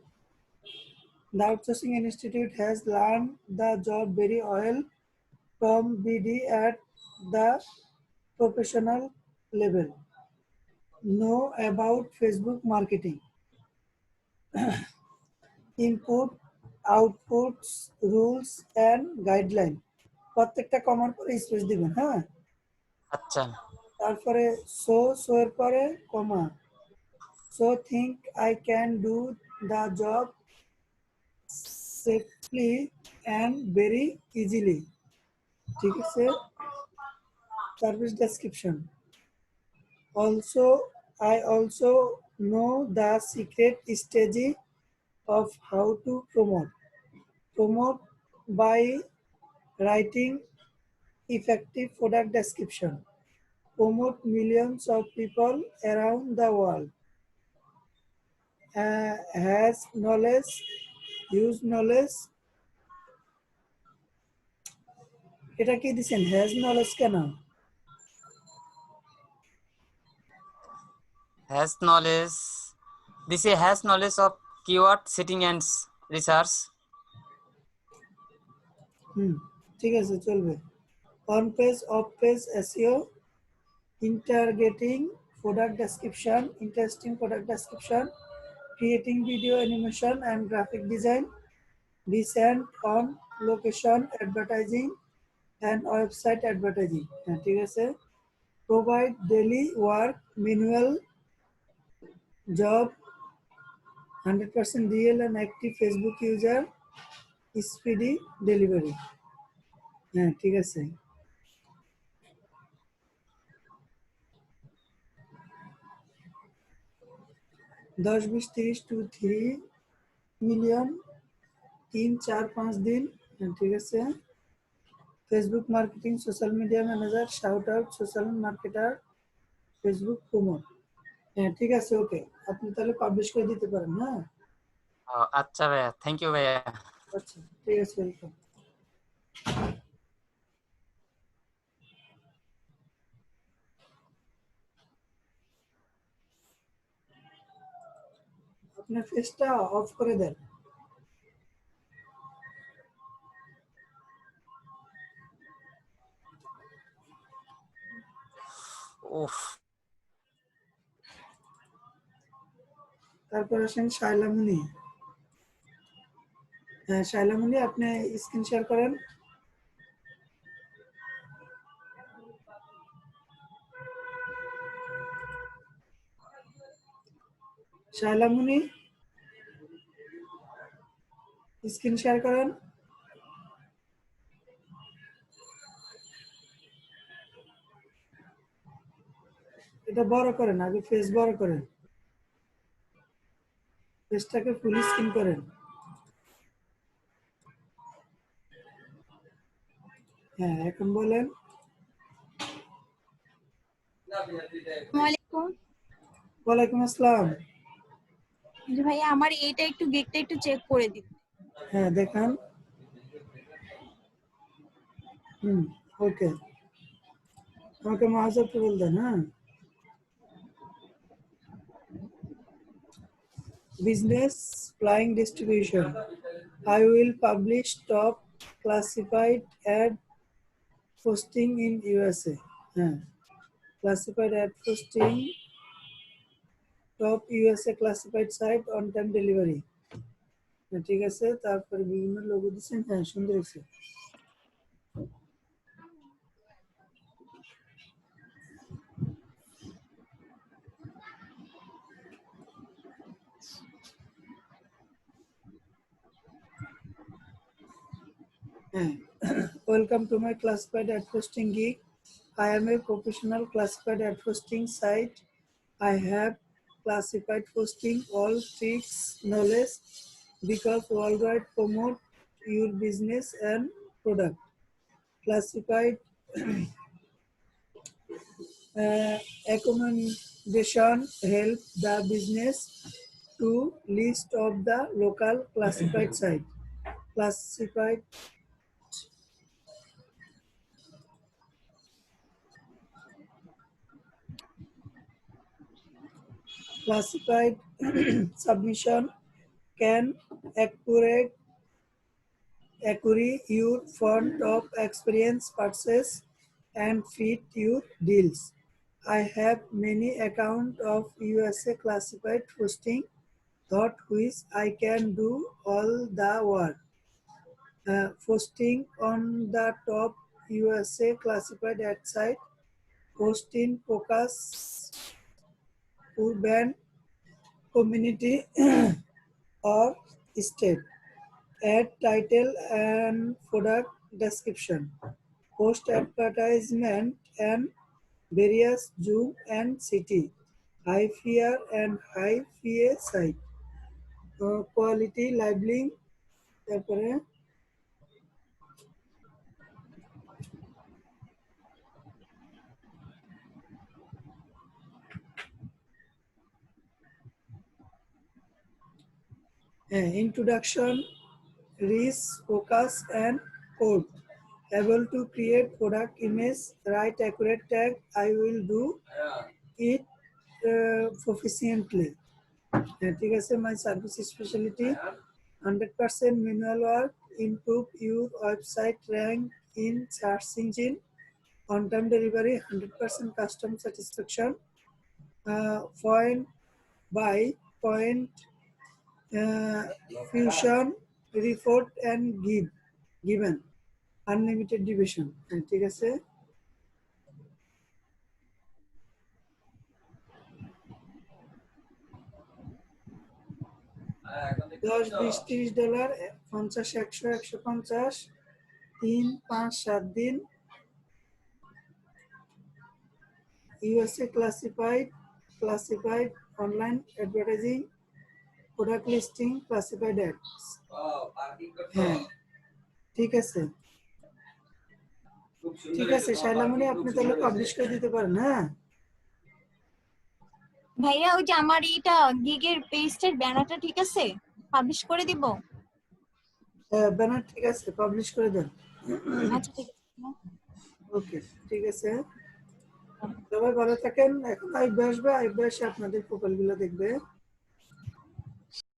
The Outsourcing Institute has learned the job very well from BD at the professional level. Know about Facebook marketing. Input, outputs, rules and guideline. প্রত্যেকটা কমার পরে স্পেস দিবেন। হ্যাঁ, আচ্ছা। তারপরে সো এর পরে কমা। So think I can do the job safely and very easily. ঠিক আছে, service description. Also, I also know the secret strategy of how to promote by writing effective product description. Promote millions of people around the world. Has knowledge, use knowledge. এটা কি দিছেন? Has knowledge কেন? Has knowledge. This is has knowledge of keyword setting and research. ঠিক আছে, চলবে। On page, off page SEO, interrogating product description, interesting product description, creating video animation and graphic design, descent on location advertising and website advertising. ঠিক আছে। Provide daily work manual job, 100% real and active Facebook user, speedy delivery. হ্যাঁ ঠিক আছে। दस 20 30 2 3 million 3 4 5 দিন। ঠিক আছে। Facebook marketing, social media manager, shout out, social marketer, Facebook promote. হ্যাঁ ঠিক আছে, ওকে, আপনি তাহলে পাবলিশ করে দিতে পারেন। হ্যাঁ আচ্ছা ভাইয়া, থ্যাংক ইউ ভাইয়া। আচ্ছা ঠিক আছে, ওয়েলকাম। আপনার ফেসটা অফ করে দেন। উফ, তারপর আসেন শায়লামণি। হ্যাঁ শায়লামণি, আপনি স্ক্রিন শেয়ার করেন। শায়লামণি, স্ক্রিন শেয়ার করেন। এটা বড় করেন, আগে ফেস বড় করেন, ফেসটাকে ফুল স্ক্রিন করেন। হ্যাঁ এখন বলেন। ওয়ালাইকুম। ওয়ালাইকুম আসসালাম। জি ভাইয়া আমার এইটা একটু গিকটা একটু চেক করে দিন। হ্যাঁ দেখান। ওকে, আমাকে মাহাজারকে বলতেন। হ্যাঁ, business flying distribution. I will publish top classified ad posting in USA. Classified ad posting, top USA classified site on time delivery. ঠিক আছে, তারপরে বিভিন্ন লোগো দিচ্ছেন। হ্যাঁ সুন্দর হয়েছে। Welcome to my classified ad posting gig. I am a professional classified ad posting site. I have classified posting all tricks knowledge because worldwide promote your business and product. Classified accommodation help the business to list of the local classified site. Classified submission can accurate your front of experience purchase and fit your deals. I have many account of USA classified posting thought which I can do all the work. Posting on the top USA classified ad site, posting focus urban community or state. Add title and product description. Post advertisement and various Zoom and city. High fear and high fear site. Quality labeling. তারপরে introduction, risk, focus and code. Able to create product image, write accurate tag. I will do it proficiently. ঠিক আছে, my service specialty 100% manual work, improve your website rank in search engine, on time delivery, 100% customer satisfaction, point by point fusion report and given unlimited division. ঠিক আছে, $10, $20, $30, $50, $100, $150, 3, 5, 7 दिन USA classified online advertising, product listing, classified ads. হ্যাঁ ঠিক আছে, ঠিক আছে শাইলামণি, আপনি তাহলে পাবলিশ করে দিতে পারেন। হ্যাঁ ভাইয়া ওই যে আমার এইটা গিগের পেজটার ব্যানারটা ঠিক আছে, পাবলিশ করে দিব। ব্যানার ঠিক আছে, পাবলিশ করে দেন। আচ্ছা ঠিক আছে। ওকে ঠিক আছে, সবাই ভালো থাকেন। এখন আইব আসবে, আইব এসে আপনাদের প্রোফাইলগুলো দেখবে।